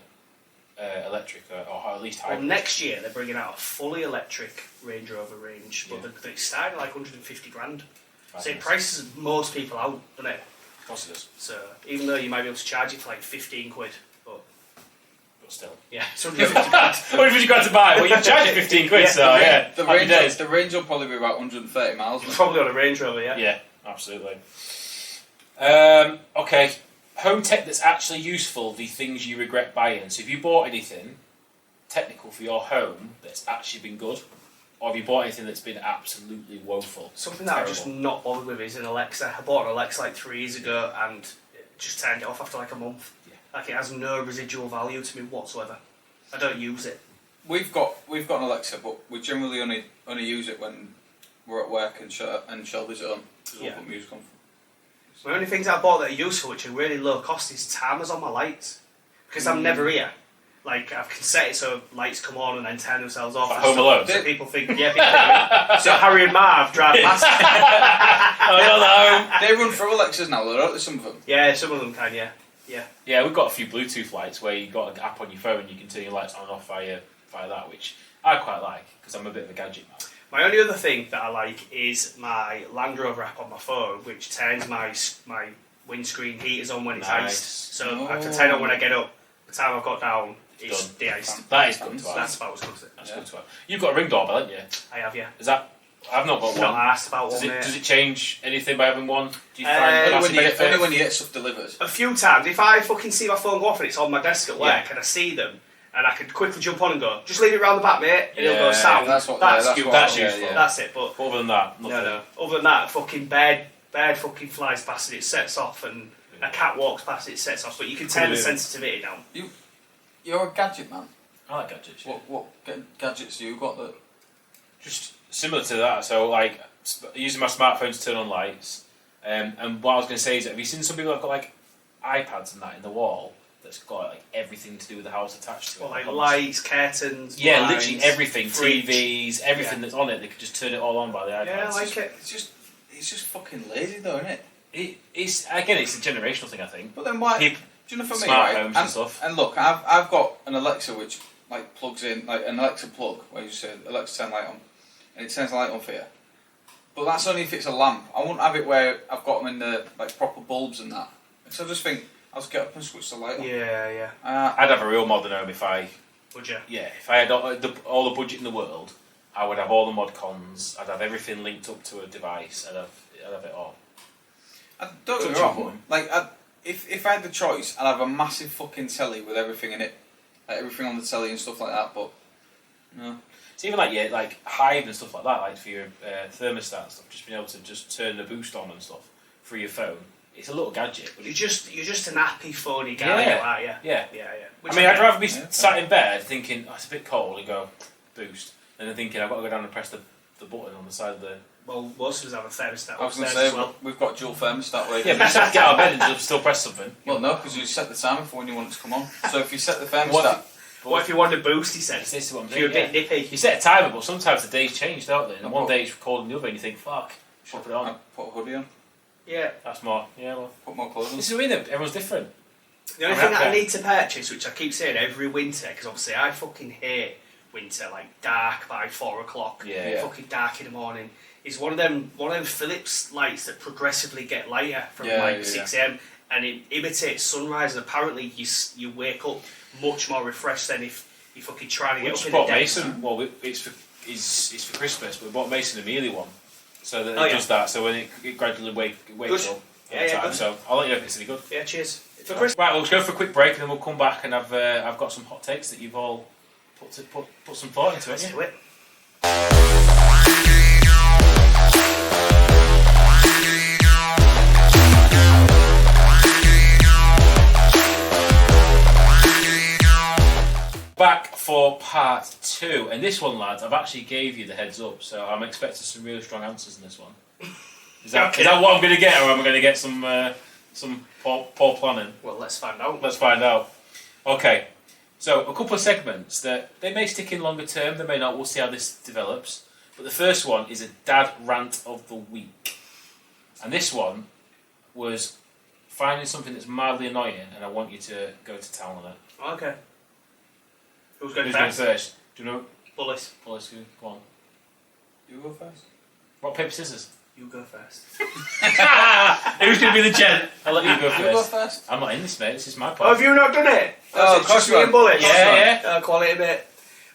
are electric or at least Well, hybrid. next year they're bringing out a fully electric Range Rover range, but Yeah. they're starting at like 150 grand. So it Fabulous. prices most people out, doesn't it? Of course it is, So even though you might be able to charge it for like 15 quid, but but still. yeah, it's 150 grand. 150 grand to buy. Well, you can charge it 15 quid, Yeah, so yeah. The happy range, days. the range will probably be about 130 miles. won't it? Probably on a Range Rover, yeah. Yeah, absolutely. Okay, home tech that's actually useful, the things you regret buying. So if you bought anything technical for your home that's actually been good, or have you bought anything that's been absolutely woeful? Something that I'm just Terrible. not bothered with is an Alexa. I bought an Alexa like 3 years ago and it just turned it off after like a month. Yeah. Like it has no residual value to me whatsoever. I don't use it. We've got an Alexa, but we generally only use it when we're at work and Shelby's at home. Because we'll Yeah. put music on. The only things I bought that are useful, which are really low cost, is timers on my lights. Because I'm never here. Like, I can set it so lights come on and then turn themselves off. Like and Home stuff. Alone? So people think, so Harry and Marv drive past. Oh, hello. They run through Alexas now, though, don't they, some of them? Yeah, some of them can, yeah. Yeah, we've got a few Bluetooth lights where you've got an app on your phone and you can turn your lights on and off via that, which I quite like because I'm a bit of a gadget man. My only other thing that I like is my Land Rover app on my phone, which turns my windscreen heaters on when it's Nice. iced. So I can turn it on when I get up. The time I've got down, it's Done. de-iced. That is good to have. That's about as good as it. That's Yeah. good to have. You've got a Ring doorbell, haven't you? I have, yeah. Is that? I've not got Not one. asked about Does one, it, mate. does it change anything by having one? Do you Uh, find a Only massive benefit? only when you get stuff delivered. A few times, if I fucking see my phone go off and it's on my desk at work Yeah. and I see them, and I could quickly jump on and go, just leave it round the back, mate, and it'll Yeah, go sound. That's what. That's that's good. what- That's yeah, useful. yeah. That's it, but Other than that, nothing. no. Other than that, fucking bird fucking flies past it, it sets off, and a cat walks past it, it sets off. But you can turn the Brilliant. sensitivity down. You're a gadget man. I like gadgets. Yeah. What gadgets you got that? Just similar to that. So like using my smartphone to turn on lights. And what I was going to say is, have you seen some people that have got like iPads and that in the wall that's got like everything to do with the house attached to it? Or like on the- lights, curtains, Yeah, blinds, literally everything. fridge. TVs, everything that's on it. They could just turn it all on by the iPad. Yeah, I like it. It's just fucking lazy though, isn't it? It's again, it's a generational thing. I think. But then why? People, Do you know for me, smart right? homes and stuff. And look, I've got an Alexa which like plugs in, like an Alexa plug where you say Alexa turn light on, and it turns the light on for you. But that's only if it's a lamp. I won't have it where I've got them in the like proper bulbs and that. So I just think I'll just get up and switch the light on. Yeah. I'd have a real mod at home if I Would you? if I had all the budget in the world, I would have all the mod cons. I'd have everything linked up to a device. I'd have it all. Don't get me Touch wrong. button. Like, if I had the choice, I'd have a massive fucking telly with everything in it, like everything on the telly and stuff like that. But no. It's even like Hive and stuff like that, like for your thermostat and stuff. Just being able to just turn the boost on and stuff through your phone. It's a little gadget. But You're just an happy phony guy, Yeah. aren't you? yeah. Which I mean, I'd get. rather be Yeah. sat in bed thinking, oh, it's a bit cold, and go boost, and then thinking I've got to go down and press the button on the side of the. Well, most of us have a thermostat I was going upstairs to say as well. we've got dual thermostat. Where you Yeah, can but you just have to get out of bed and just still press something. well, no, because you set the timer for when you want it to come on. So if you set the thermostat, What if you want a boost, he says? This is what I'm If you're saying. a bit nippy. You set a timer, but sometimes the days change, don't they? And No, one but- day it's cold and the other, and you think, fuck, should I put it I on? put a hoodie on, Yeah. That's more. Yeah, well. put more clothes on. This is weird. Everyone's different. The only I thing mean, that I okay. need to purchase, which I keep saying every winter, because obviously I fucking hate winter, like dark by 4 o'clock, Yeah. fucking dark in the morning, is one of them Philips lights that progressively get lighter from Yeah, like yeah, 6 a.m. and it imitates sunrise. And apparently you wake up much more refreshed than if you fucking trying to We get just up in the bought day. Mason. Well, it's for Christmas. We bought Mason a mealy one, so that Oh, it yeah. does that. So when it gradually wakes Good. up Yeah, over yeah, time. good. So I'll let you know if it's any good. Yeah, cheers. For Christmas. Right, we'll just go for a quick break and then we'll come back and I've got some hot takes that you've all put some thought into, Let's haven't do you? it. Back for part 2, and this one, lads, I've actually gave you the heads up, so I'm expecting some really strong answers in this one. Is that what I'm going to get, or am I going to get some poor planning? Well, let's find out. Let's find out. Okay, so a couple of segments that they may stick in longer term, they may not. We'll see how this develops. But the first one is a dad rant of the week, and this one was finding something that's mildly annoying, and I want you to go to town on it. Okay. Who's going Who's going first? first? Do you know? Bullis. Police, go on. You go first. Rock, paper, scissors. You go first. Who's going to be the gent? I'll let you go You go first. first. I'm not in this, mate. This is my Oh, part. have you not done it? Oh, It's just me and Cosmo. Bullis. Yeah. Quality bit.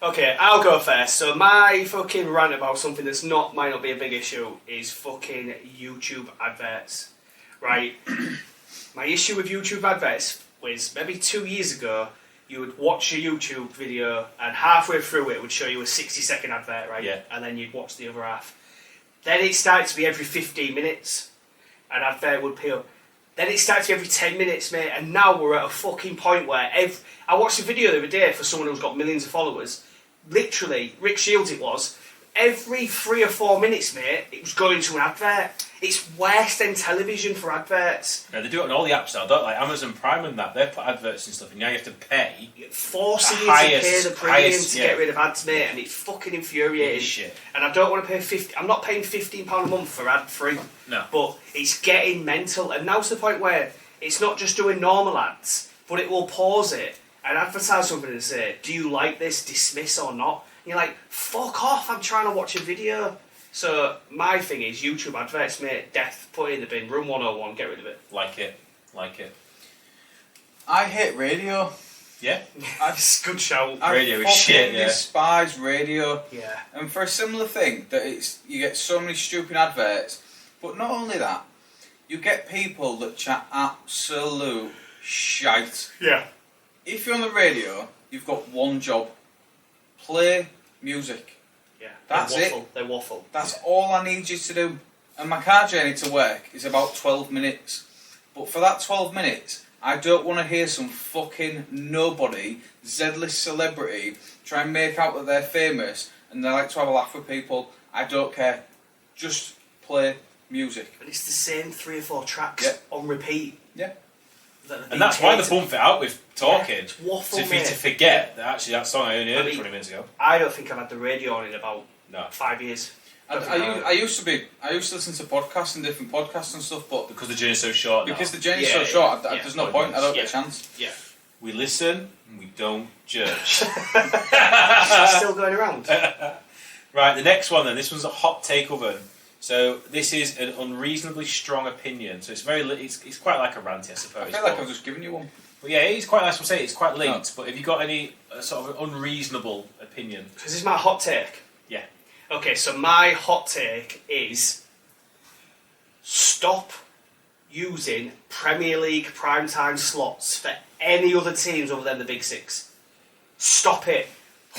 Okay, I'll go first. So my fucking rant about something that's might not be a big issue is fucking YouTube adverts. Right? My issue with YouTube adverts was maybe 2 years ago, you would watch a YouTube video and halfway through it would show you a 60-second advert, right? Yeah. And then you'd watch the other half. Then it started to be every 15 minutes. An advert would appear. Then it started to be every 10 minutes, mate. And now we're at a fucking point where I watched a video the other day for someone who's got millions of followers. Literally, Rick Shields it was. Every 3 or 4 minutes, mate, it was going to an advert. It's worse than television for adverts. Yeah, they do it on all the apps now, don't they? Like Amazon Prime and that. They put adverts and stuff, and now you have to pay. Forcing The you to pay highest- the premium highest, to yeah. get rid of ads, mate, and it's fucking infuriating. Shit. And I don't want to pay I'm not paying £15 a month for ad free. No. But it's getting mental, and now to the point where it's not just doing normal ads, but it will pause it and advertise something and say, "Do you like this? Dismiss or not?" And you're like, "Fuck off! I'm trying to watch a video." So my thing is YouTube adverts, mate. Death, put it in the bin. Room 101, get rid of it. Like it. Like it. I hate radio. Yeah? It's a good shout. I Radio is fucking shit, yeah. despise radio. Yeah. And for a similar thing, that you get so many stupid adverts, but not only that, you get people that chat absolute shite. Yeah. If you're on the radio, you've got one job: play music. Yeah. That's they it. waffle. They waffle. That's all I need you to do. And my car journey to work is about 12 minutes. But for that 12 minutes, I don't want to hear some fucking nobody, Z-list celebrity, try and make out that they're famous and they like to have a laugh with people. I don't care. Just play music. And it's the same 3 or 4 tracks Yeah. on repeat. Yeah. And that's why they bump it out with talking. It's waffle, So for you to mate. forget that actually that song I only heard I mean- 20 minutes ago. I don't think I've had the radio on in about No. 5 years. I used to listen to podcasts and different podcasts and stuff, but Because the journey's so short now. because the journey's Yeah, so yeah, short, yeah. there's no point. I don't get a Yeah. chance. Yeah. We listen and we don't judge. It's still going around. Right, the next one then. This one's a hot take oven. So this is an unreasonably strong opinion. So it's it's quite like a rant, I suppose. I feel like I've just given you one. But yeah, it's quite nice to say. It's quite linked. Oh. But have you got any sort of unreasonable opinion? This is my hot take. Yeah. Okay, so my hot take is stop using Premier League primetime slots for any other teams other than the Big Six. Stop it.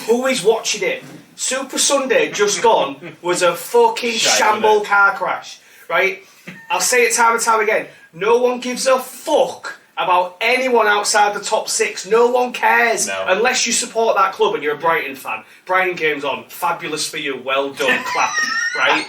Who is watching it? Super Sunday just gone was a fucking shamble car crash, right? I'll say it time and time again. No one gives a fuck about anyone outside the top 6. No one cares unless you support that club and you're a Brighton fan. Brighton game's on. Fabulous for you. Well done. Clap. Right?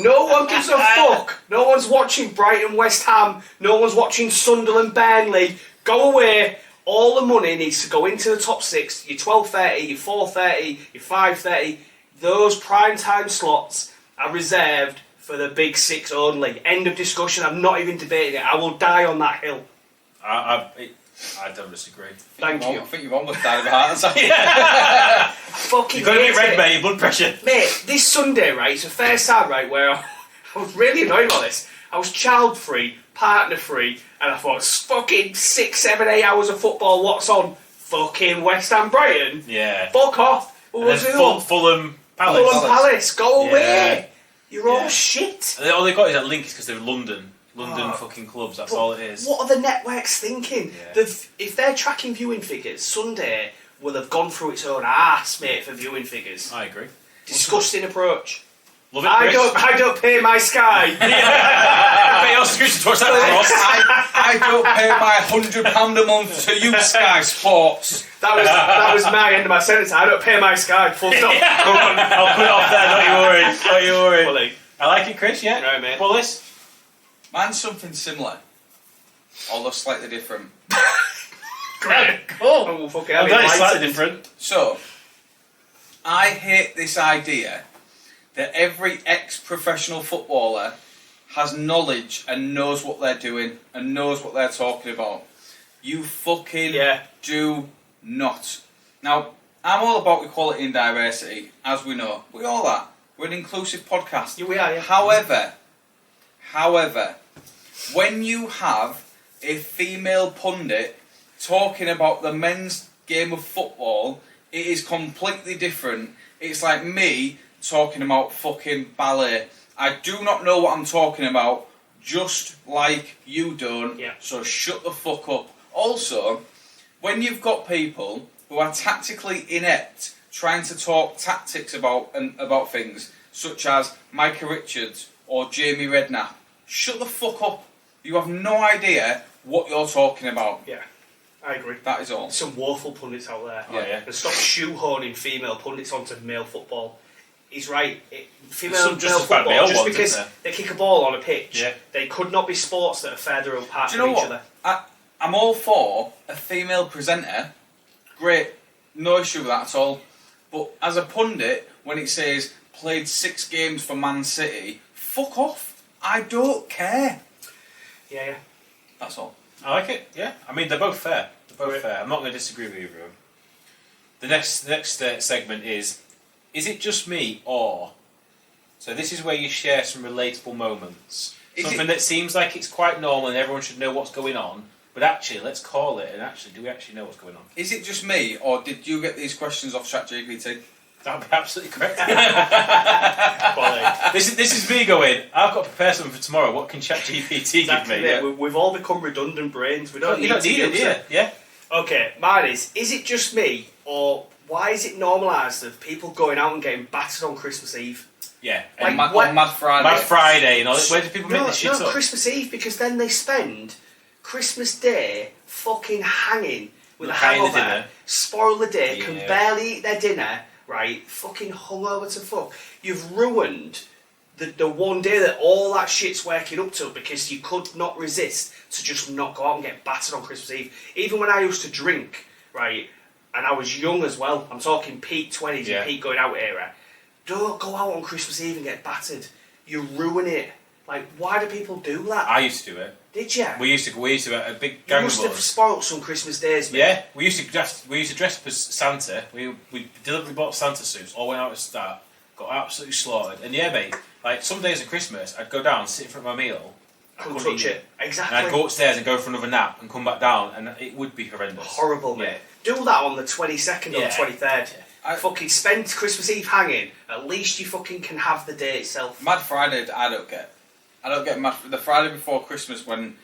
No one gives a fuck. No one's watching Brighton, West Ham. No one's watching Sunderland, Burnley. Go away. All the money needs to go into the top 6. Your 12:30, your 4:30, your 5:30. Those prime time slots are reserved for the Big 6 only. End of discussion. I'm not even debating it. I will die on that hill. I don't disagree. Thank you. I think you've almost died of a heart attack. Fucking You've got to be hate red, it. mate. Your blood pressure. Mate, this Sunday, right, it's a fair time, right, where I was really annoyed about this. I was child-free, partner-free, and I thought, it's fucking 6, 7, 8 hours of football, what's on? Fucking West Ham Brighton? Yeah. Fuck off. And then Fulham Palace. Fulham Palace, go Yeah. away. You're all Yeah. shit. And all they've got is that link because they're London Oh. fucking clubs. That's But all it is. What are the networks thinking? Yeah. If they're tracking viewing figures, Sunday will have gone through its own arse, mate, for viewing figures. I agree. Disgusting approach. Love it, Chris. I don't pay my Sky. Pay your subscription to watch that cross. I don't pay my £100 a month to you, Sky Sports. That was my end of my sentence. I don't pay my Sky. Full stop. Go on. I'll put it off there. Don't you worry. Don't you worry. Fully. I like it, Chris. Yeah. Right, mate. Bullis. Mine's something similar, although slightly different. Great. Cool. Oh, well, fuck it. I'm glad it's slightly different. So, I hate this idea that every ex-professional footballer has knowledge and knows what they're doing and knows what they're talking about. You fucking do not. Now, I'm all about equality and diversity, as we know. We all are. We're an inclusive podcast. Yeah, we are, yeah. However, when you have a female pundit talking about the men's game of football, it is completely different. It's like me talking about fucking ballet. I do not know what I'm talking about, just like you don't, so shut the fuck up. Also, when you've got people who are tactically inept trying to talk tactics about things, such as Micah Richards or Jamie Redknapp, shut the fuck up. You have no idea what you're talking about. Yeah, I agree. That is all. Some woeful pundits out there. Oh, yeah. And stop shoehorning female pundits onto male football. He's right. Female Some just male as bad football, male just ones, because isn't they kick a ball on a pitch, Yeah. they could not be sports that are further apart Do you from know each what? other. I'm all for a female presenter. Great. No issue with that at all. But as a pundit, when it says played 6 games for Man City, fuck off. I don't care. Yeah. That's all. I like it. Yeah. I mean, they're both fair. They're both fair. I'm not going to disagree with either of them. The next segment is it just me or? So this is where you share some relatable moments. Something that seems like it's quite normal and everyone should know what's going on. But actually, let's call it. And actually, do we actually know what's going on? Is it just me, or did you get these questions off ChatGPT? That would be absolutely correct. This is me going, I've got to prepare something for tomorrow. What can ChatGPT give me? Yeah. We've all become redundant brains. We don't You need don't to need use it, it. yeah. Okay, mine is it just me, or why is it normalised of people going out and getting battered on Christmas Eve? Yeah. Like, And what- On Mad Friday. Mad Friday and all that. Where do people make this shit no, up? Christmas Eve, because then they spend Christmas Day fucking hanging with a Behind the hangover, dinner. spoil the day, Yeah. can barely eat their dinner, right? Fucking hungover to fuck. You've ruined the one day that all that shit's working up to because you could not resist to just not go out and get battered on Christmas Eve. Even when I used to drink, right, and I was young as well, I'm talking peak 20s Yeah. and peak going out era, don't go out on Christmas Eve and get battered. You ruin it. Like, why do people do that? I used to do it. Did you? We used to a big You gang must of have us. spoilt some Christmas days, mate. Yeah, we used to dress up as Santa. We deliberately bought Santa suits. All went out at the start. Got absolutely slaughtered. And yeah, mate, Like some days at Christmas, I'd go down, sit in front of my meal, I Couldn't couldn't touch eat it. Exactly. and I'd go upstairs and go for another nap and come back down, and it would be horrendous. Horrible, mate. Do that on the 22nd or Yeah. 23rd. I- Fucking spend Christmas Eve hanging. At least you fucking can have the day itself. Mad Friday, I don't get. I don't get the Friday before Christmas when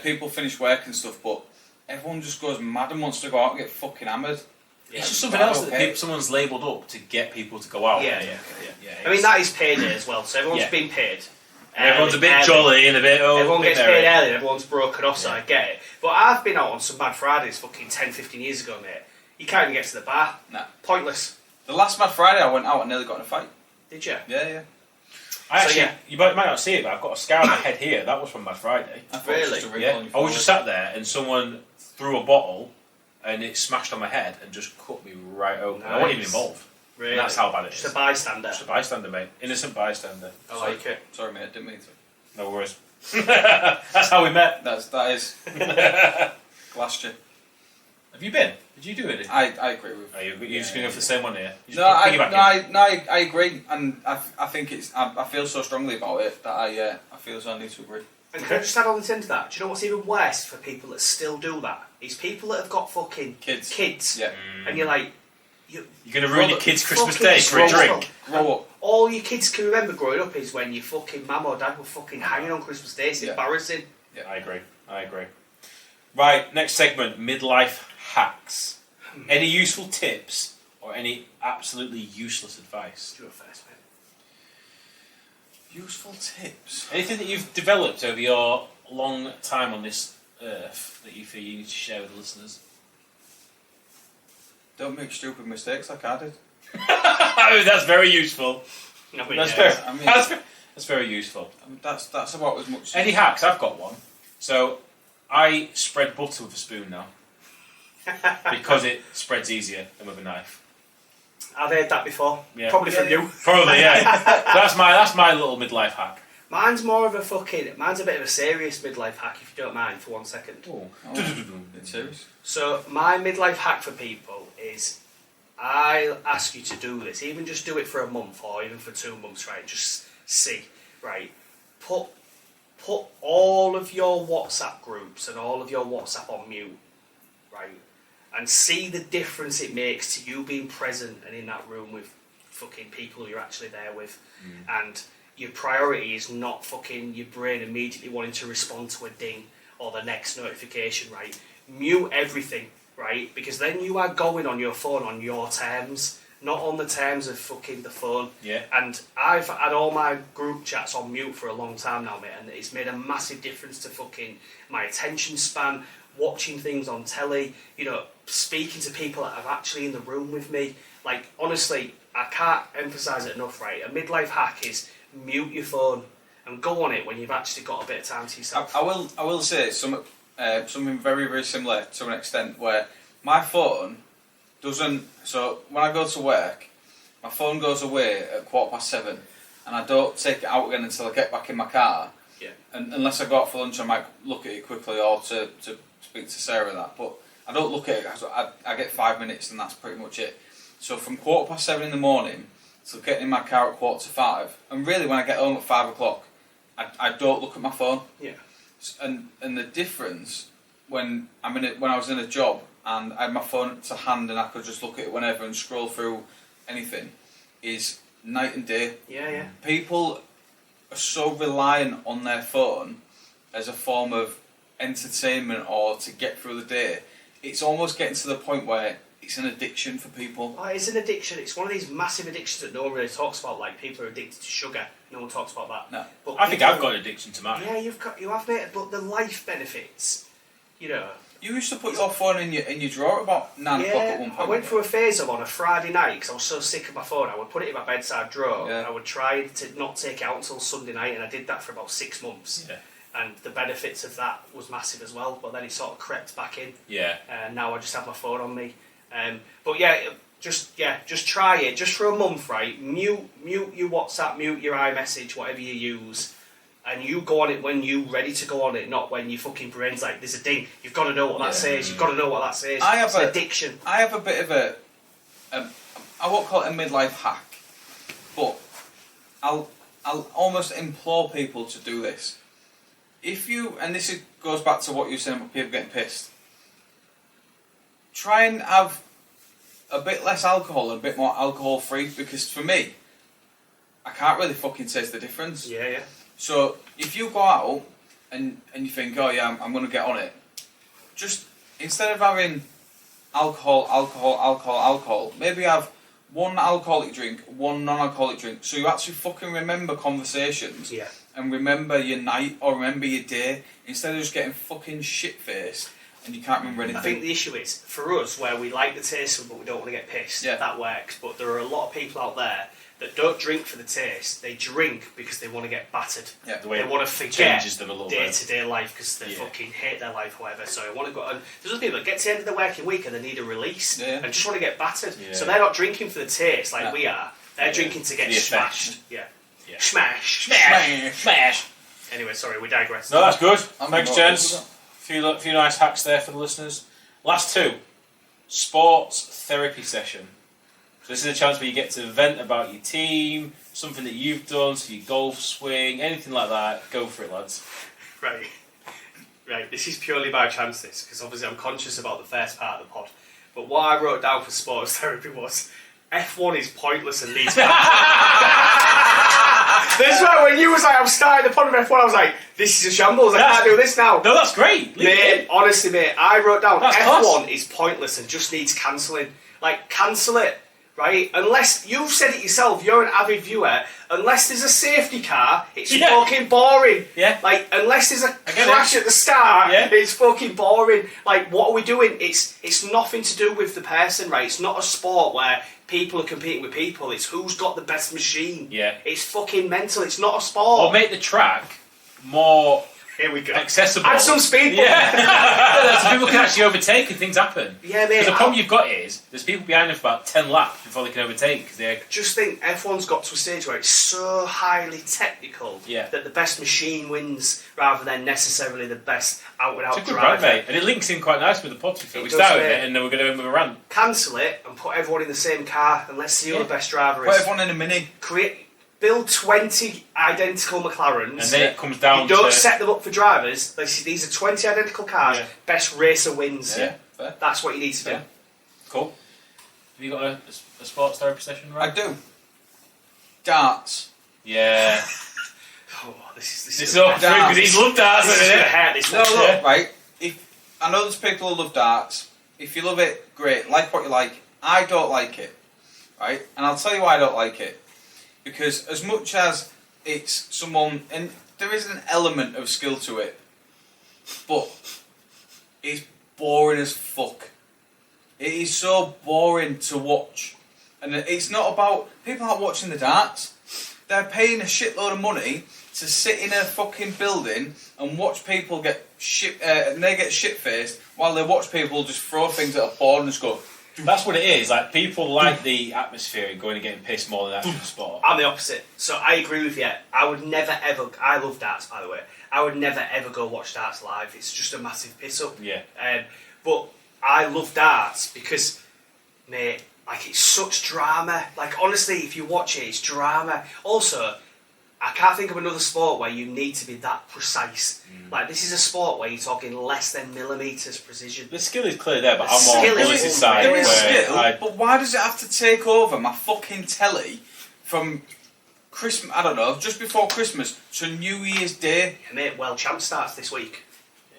people finish work and stuff, but everyone just goes mad and wants to go out and get fucking hammered. It's Yeah. just something I else don't that care. someone's labelled up to get people to go out. Yeah. Yeah, I mean, that is payday as well, so everyone's Yeah. been paid. and everyone's a bit early. jolly and a bit. Oh, Everyone a bit gets merry. paid early and everyone's broken off, so Yeah. I get it. But I've been out on some Mad Fridays fucking 10, 15 years ago, mate. You can't even get to the bar. Nah. Pointless. The last Mad Friday I went out and nearly got in a fight. Did you? Yeah. I So, actually, yeah. you might not see it, but I've got a scar on my head here. That was from Mad Friday. I thought it was Really? just a wrinkle Yeah, on your I was just forehead. sat there and someone threw a bottle and it smashed on my head and just cut me right open. I wasn't even Nice. involved. Really? And that's how bad it Just is. a bystander. Just a bystander, mate. Innocent bystander. I like it. Sorry, mate, I didn't mean to. No worries. That's how we met. That is Have Gloucester. you been? Did you do it? I agree with. Are you just going to go for the same one here? You just No, I piggyback in? agree, and I think it's. I feel so strongly about it that I feel as I need to agree. And can I just add on the end to that? Do you know what's even worse for people that still do that? Is people that have got fucking Kids. Yeah. And you're like, You're going to ruin your kid's Christmas fucking day for a disgraceful. drink. Grow up. All your kids can remember growing up is when your fucking mum or dad were fucking hanging on Christmas Day. It's Yeah. embarrassing. I agree. Right, next segment, midlife hacks. Any useful tips or any absolutely useless advice? Do it first, mate. Useful tips. Anything that you've developed over your long time on this earth that you feel you need to share with the listeners? Don't make stupid mistakes like I did. That's very useful. I mean, That's yeah. very, I mean- that's very useful. I mean, that's about as much. Any hacks? I've got one. So I spread butter with a spoon now because it spreads easier than with a knife. I've heard that before. Yeah. Probably from you. Probably, yeah. that's my little midlife hack. Mine's more of a mine's a bit of a serious midlife hack, if you don't mind, for 1 second. Oh, it's serious. So my midlife hack for people is, I ask you to do this, even just do it for a month or even for 2 months, right? Just see, right? Put all of your WhatsApp groups and all of your WhatsApp on mute, right? And see the difference it makes to you being present and in that room with fucking people you're actually there with. And your priority is not fucking your brain immediately wanting to respond to a ding or the next notification, right? Mute everything, right? Because then you are going on your phone on your terms, not on the terms of fucking the phone. Yeah. And I've had all my group chats on mute for a long time now, mate, and it's made a massive difference to fucking my attention span, watching things on telly, speaking to people that are actually in the room with me. Like, honestly, I can't emphasise it enough, right? A midlife hack is mute your phone and go on it when you've actually got a bit of time to yourself. I will say something very, very similar to an extent where my phone doesn't. So when I go to work, my phone goes away at 7:15, and I don't take it out again until I get back in my car. Yeah. And unless I go out for lunch, I might look at it quickly or to speak to Sarah that. But I don't look at it. I get 5 minutes, and that's pretty much it. So from 7:15 in the morning till getting in my car at 4:45, and really when I get home at 5 o'clock, I don't look at my phone. Yeah. And the difference when I was in a job and I had my phone to hand and I could just look at it whenever and scroll through anything is night and day. Yeah. People are so reliant on their phone as a form of entertainment or to get through the day. It's almost getting to the point where it's an addiction for people. Oh, it's an addiction. It's one of these massive addictions that no one really talks about. Like, people are addicted to sugar. No one talks about that. No. But I think people- I've got an addiction to mine. Yeah, you have, mate. But the life benefits, You used to put your phone in your drawer about 9 o'clock at one point. I went through a phase of on a Friday night because I was so sick of my phone. I would put it in my bedside drawer. Yeah. I would try to not take it out until Sunday night, and I did that for about 6 months. Yeah. And the benefits of that was massive as well. But then it sort of crept back in, Yeah. and now I just have my phone on me. But just try it, just for a month, right? Mute your WhatsApp, mute your iMessage, whatever you use. And you go on it when you're ready to go on it, not when your fucking brain's like, there's a ding, you've got to know what that says, you've got to know what that says. It's an addiction. I have a bit of a, I won't call it a midlife hack, but I'll almost implore people to do this. If you, and goes back to what you were saying about people getting pissed, try and have a bit less alcohol and a bit more alcohol free, because for me, I can't really fucking taste the difference. Yeah. So if you go out and you think, oh yeah, I'm going to get on it, just instead of having alcohol, maybe have one alcoholic drink, one non-alcoholic drink, so you actually fucking remember conversations. Yeah. And remember your night or remember your day, instead of just getting fucking shit-faced and you can't remember anything. I think the issue is, for us, where we like the taste of it but we don't want to get pissed, that works. But there are a lot of people out there that don't drink for the taste, they drink because they want to get battered. Yeah. They want to forget day-to-day life because they fucking hate their life or whatever. So I want to go. And there's other people that get to the end of the working week and they need a release and just want to get battered. Yeah. So they're not drinking for the taste like we are. They're drinking to get smashed. Yeah. Smash. Anyway, sorry, we digress. No, that's good. Thanks, gents. Few nice hacks there for the listeners. Last two. Sports therapy session. So this is a chance where you get to vent about your team, something that you've done, so your golf swing, anything like that. Go for it, lads. Right. This is purely by chance, this, because obviously I'm conscious about the first part of the pod. But what I wrote down for sports therapy was F1 is pointless and needs. That's right. When you was like, I'm starting the pod with F1, I was like, this is a shambles. I can't do this now. No, that's great. Mate, honestly, mate, I wrote down That's F1 class. is pointless and just needs cancelling. Like, cancel it, right? Unless, you've said it yourself, you're an avid viewer, unless there's a safety car, it's fucking boring. Yeah. Like, unless there's a crash at the start, it's fucking boring. Like, what are we doing? It's nothing to do with the person, right? It's not a sport where people are competing with people. It's who's got the best machine. Yeah. It's fucking mental. It's not a sport. Or make the track more Here we go. accessible. Add some speed. Yeah. So people can actually overtake and things happen. Yeah, mate. Because the problem you've got is there's people behind them for about 10 laps before they can overtake. Because they're... Just think, F1's got to a stage where it's so highly technical that the best machine wins rather than necessarily the best out-and-out It's a good driver. rant, mate. And it links in quite nice with the pod. We It started does, with mate. it and then we're going to end with a rant. Cancel it and put everyone in the same car and let's see who the best driver Put is. everyone in a mini. Build 20 identical McLarens. And then it comes down You don't to... set them up for drivers. These are 20 identical cars. Yeah. Best racer wins. Yeah, fair. That's what you need to do. Yeah. Cool. Have you got a sports therapy session, right? I do. Darts. Yeah. Oh, this This is is all true because he's loved darts, This is isn't gonna it? hurt this No, one. look, right. I know there's people who love darts. If you love it, great. Like what you like. I don't like it, right? And I'll tell you why I don't like it. Because as much as it's someone, and there is an element of skill to it, but it's boring as fuck. It is so boring to watch. And it's not about, people aren't watching the darts. They're paying a shitload of money to sit in a fucking building and watch people get shit, and they get shit-faced while they watch people just throw things at a board and just go. That's what it is. Like, people like the atmosphere and going and getting pissed more than actual sport. I'm the opposite. So I agree with you. I would never ever. I love darts, by the way. I would never ever go watch darts live. It's just a massive piss up. Yeah. But I love darts because, mate, like it's such drama. Like honestly, if you watch it, it's drama. Also, I can't think of another sport where you need to be that precise. Like this is a sport where you're talking less than millimeters precision. The skill is clearly there, but The I'm more on skill is Willis's side. There is where skill, I- but why does it have to take over my fucking telly from Christmas, I don't know, just before Christmas to New Year's Day? Yeah, mate, well, Champ starts this week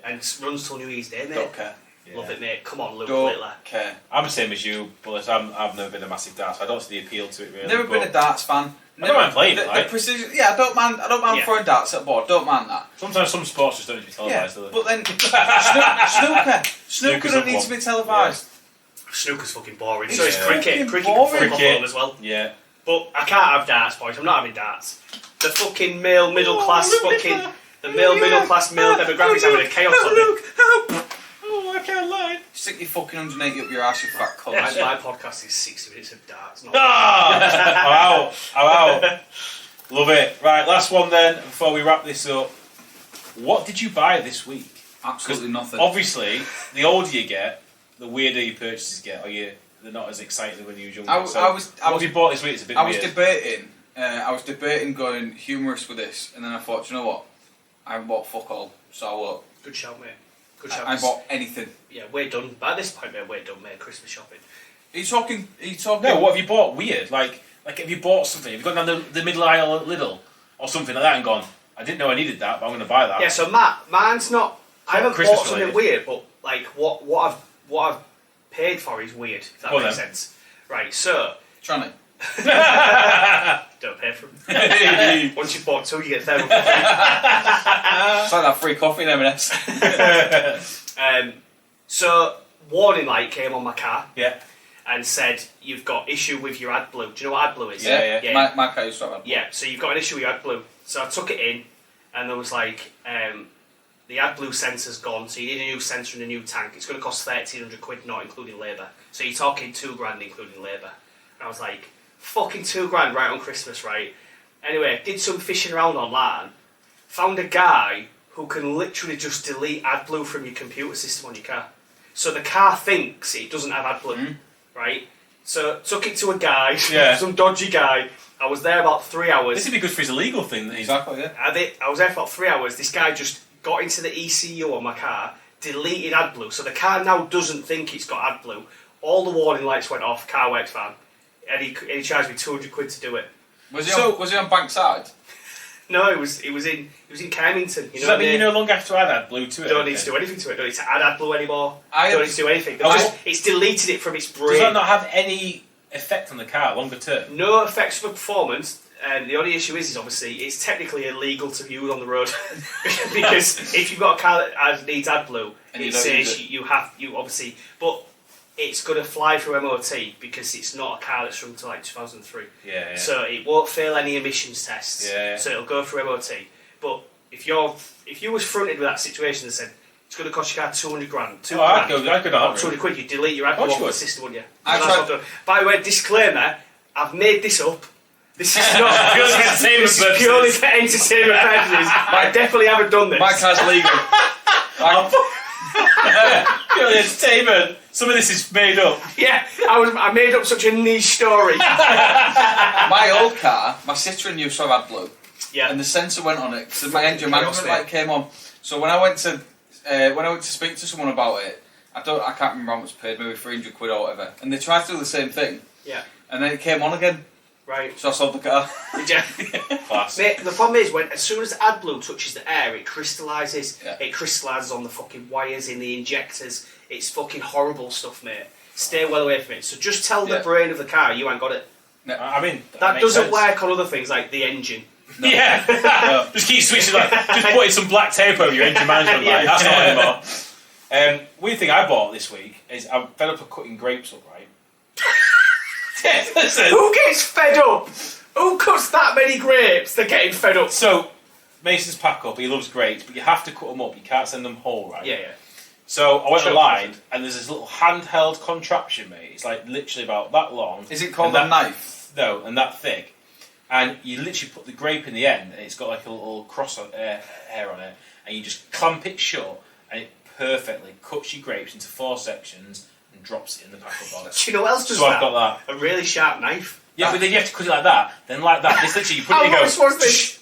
and runs till New Year's Day, mate. Don't care. Love it, mate. Come on, Luke Don't Littler. care. I'm the same as you, but I've never been a massive darts. I don't see the appeal to it really. Never been but a darts fan. I don't mind playing the, it, the like. precision. Yeah, I don't mind Yeah. throwing darts at a board. Don't mind that. Sometimes some sports just don't need to be Yeah, televised, do they? but then snooker. Snooker Snooker's don't up need one. to be televised. Snooker's fucking boring. It's So is fucking cricket. Cricket boring. can Cricket. football as well. Yeah. But I can't have darts, boys. I'm not having darts. The fucking male middle class fucking... The male middle class male demographics having a chaos on it. Oh, I can't lie. Stick your fucking 180 up your ass, you fat cunt. My podcast is 60 minutes of darts. Not Ah! I'm out. Love it. Right, last one then, before we wrap this up. What did you buy this week? Absolutely nothing. Obviously, the older you get, the weirder your purchases get, or they're not as exciting when you were younger. I so was what have you bought this week? It's a bit I was weird. debating I was debating going humorous with this, and then I thought, you know what? I haven't bought fuck all, so I won't. Good shout, mate. Good shout. I bought anything. Yeah, we're done. By this point, mate, we're done, mate. Christmas shopping. Are you talking? No, what have you bought? Weird. Like have you bought something? Have you gone down the middle aisle at Lidl or something like that and gone, I didn't know I needed that, but I'm going to buy that. Yeah, so mine's not. I haven't Christmas bought something related. weird, but like what I've paid for is weird. If that Well, makes then. sense. Right. So Tranny. don't pay for them. Once you've bought two, you get third one. It's like that free coffee in M&S. So warning light came on my car Yeah. and said you've got issue with your AdBlue. Do you know what AdBlue is? Yeah. My car used to have that. Yeah, so you've got an issue with your AdBlue. So I took it in, and there was like, the AdBlue sensor's gone, so you need a new sensor and a new tank. It's going to cost £1,300, not including labour. So you're talking £2,000 including labour. And I was like, fucking £2,000 right on Christmas, right? Anyway, did some fishing around online, found a guy who can literally just delete AdBlue from your computer system on your car. So the car thinks it doesn't have AdBlue, right? So took it to a guy, Yeah. some dodgy guy. I was there about 3 hours. This would be good for his illegal thing that he's. Exactly, yeah. I was there for about 3 hours. This guy just got into the ECU on my car, deleted AdBlue. So the car now doesn't think it's got AdBlue. All the warning lights went off, car works fine. And he charged me £200 to do it. Was he on Bankside? No, it was in Kymington. Does that mean you no longer have to add AdBlue to it? don't need to do anything to it. Don't need to add AdBlue anymore. I Don't need to do anything. It's deleted it from its brain. Does that not have any effect on the car longer term? No effects for performance. The only issue is obviously it's technically illegal to use on the road because if you've got a car that needs AdBlue, And you it don't use says it. you obviously, but it's going to fly through MOT because it's not a car that's from to like 2003. Yeah. So it won't fail any emissions tests. Yeah. So it'll go through MOT. But if you was fronted with that situation and said it's going to cost your car £200, I'd go on that route. £200, you delete your Of course AdBlue you off would. the system, wouldn't you? I So that's tried- what I've done. By the way, disclaimer: I've made this up. This is not Purely for entertainment this is purposes. purely for entertainment purposes. I definitely haven't done this. My car's legal. Purely entertainment. Some of this is made up. Yeah, I made up such a niche story. My old car, my Citroen used to have AdBlue, Yeah, and the sensor went on it, so my engine chaos, management mate. light came on. So when I went to speak to someone about it, I can't remember how much I paid, maybe £300 or whatever, and they tried to do the same thing, yeah, and then it came on again, right. so I sold the car. Did you? Class. Mate, the problem is as soon as AdBlue touches the air, it crystallises. Yeah. It crystallises on the fucking wires in the injectors. It's fucking horrible stuff, mate. Stay well away from it. So just tell the Yeah. brain of the car you ain't got it. I mean, That makes doesn't sense. work on other things like the engine. No. Yeah. No. Just keep switching that. Just putting some black tape over your engine management light. Yeah. That's not anymore. Weird thing I bought this week is I'm fed up of cutting grapes up, right? Listen. Who gets fed up? Who cuts that many grapes? They're getting fed up. So, Mason's pack up, he loves grapes, but you have to cut them up. You can't send them whole, right? Yeah. So I went Sure. online, and there's this little handheld contraption, mate. It's like literally about that long. Is it called and a knife? No, and that thick. And you literally put the grape in the end, and it's got like a little cross hair on it, and you just clamp it shut, and it perfectly cuts your grapes into 4 sections and drops it in the pack up box. Do you know what else does So that? I've got that. A really sharp knife. Yeah, but then you have to cut it like that, then like that. This literally, you put How it and you go. much was this?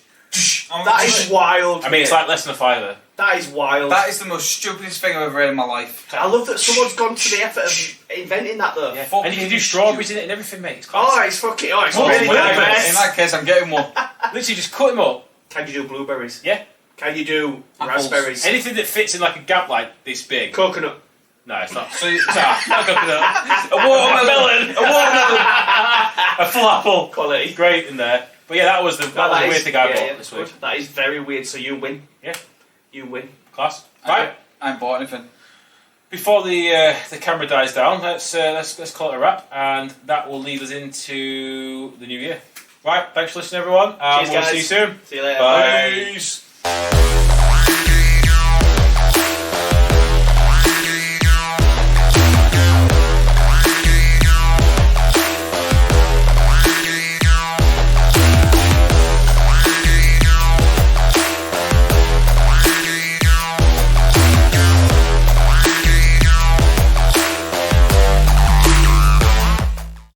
That is wild. I mean, it's like less than a fiver. That is wild. That is the most stupidest thing I've ever heard in my life. I love that someone's gone to the effort of inventing that though. Yeah. Fucking And you can do strawberries in it and everything, mate. It's Oh, class. it's fucking. it's Oh, really well, good. yeah, In that case, I'm getting one. Literally, just cut them up. Can you do blueberries? Yeah. Can you do Apples. raspberries? Anything that fits in like a gap like this big. Coconut. No, it's not. So you, Not coconut. a watermelon. A watermelon. A full apple. Quality. Great in there. But yeah, that was the weird thing I bought this good. week. That is very weird. So you win. Yeah. You win. Class. Right. I ain't bought anything. Before the camera dies down, let's call it a wrap, and that will lead us into the new year. Right. Thanks for listening, everyone. Cheers, We'll guys. see you soon. See you later. Bye.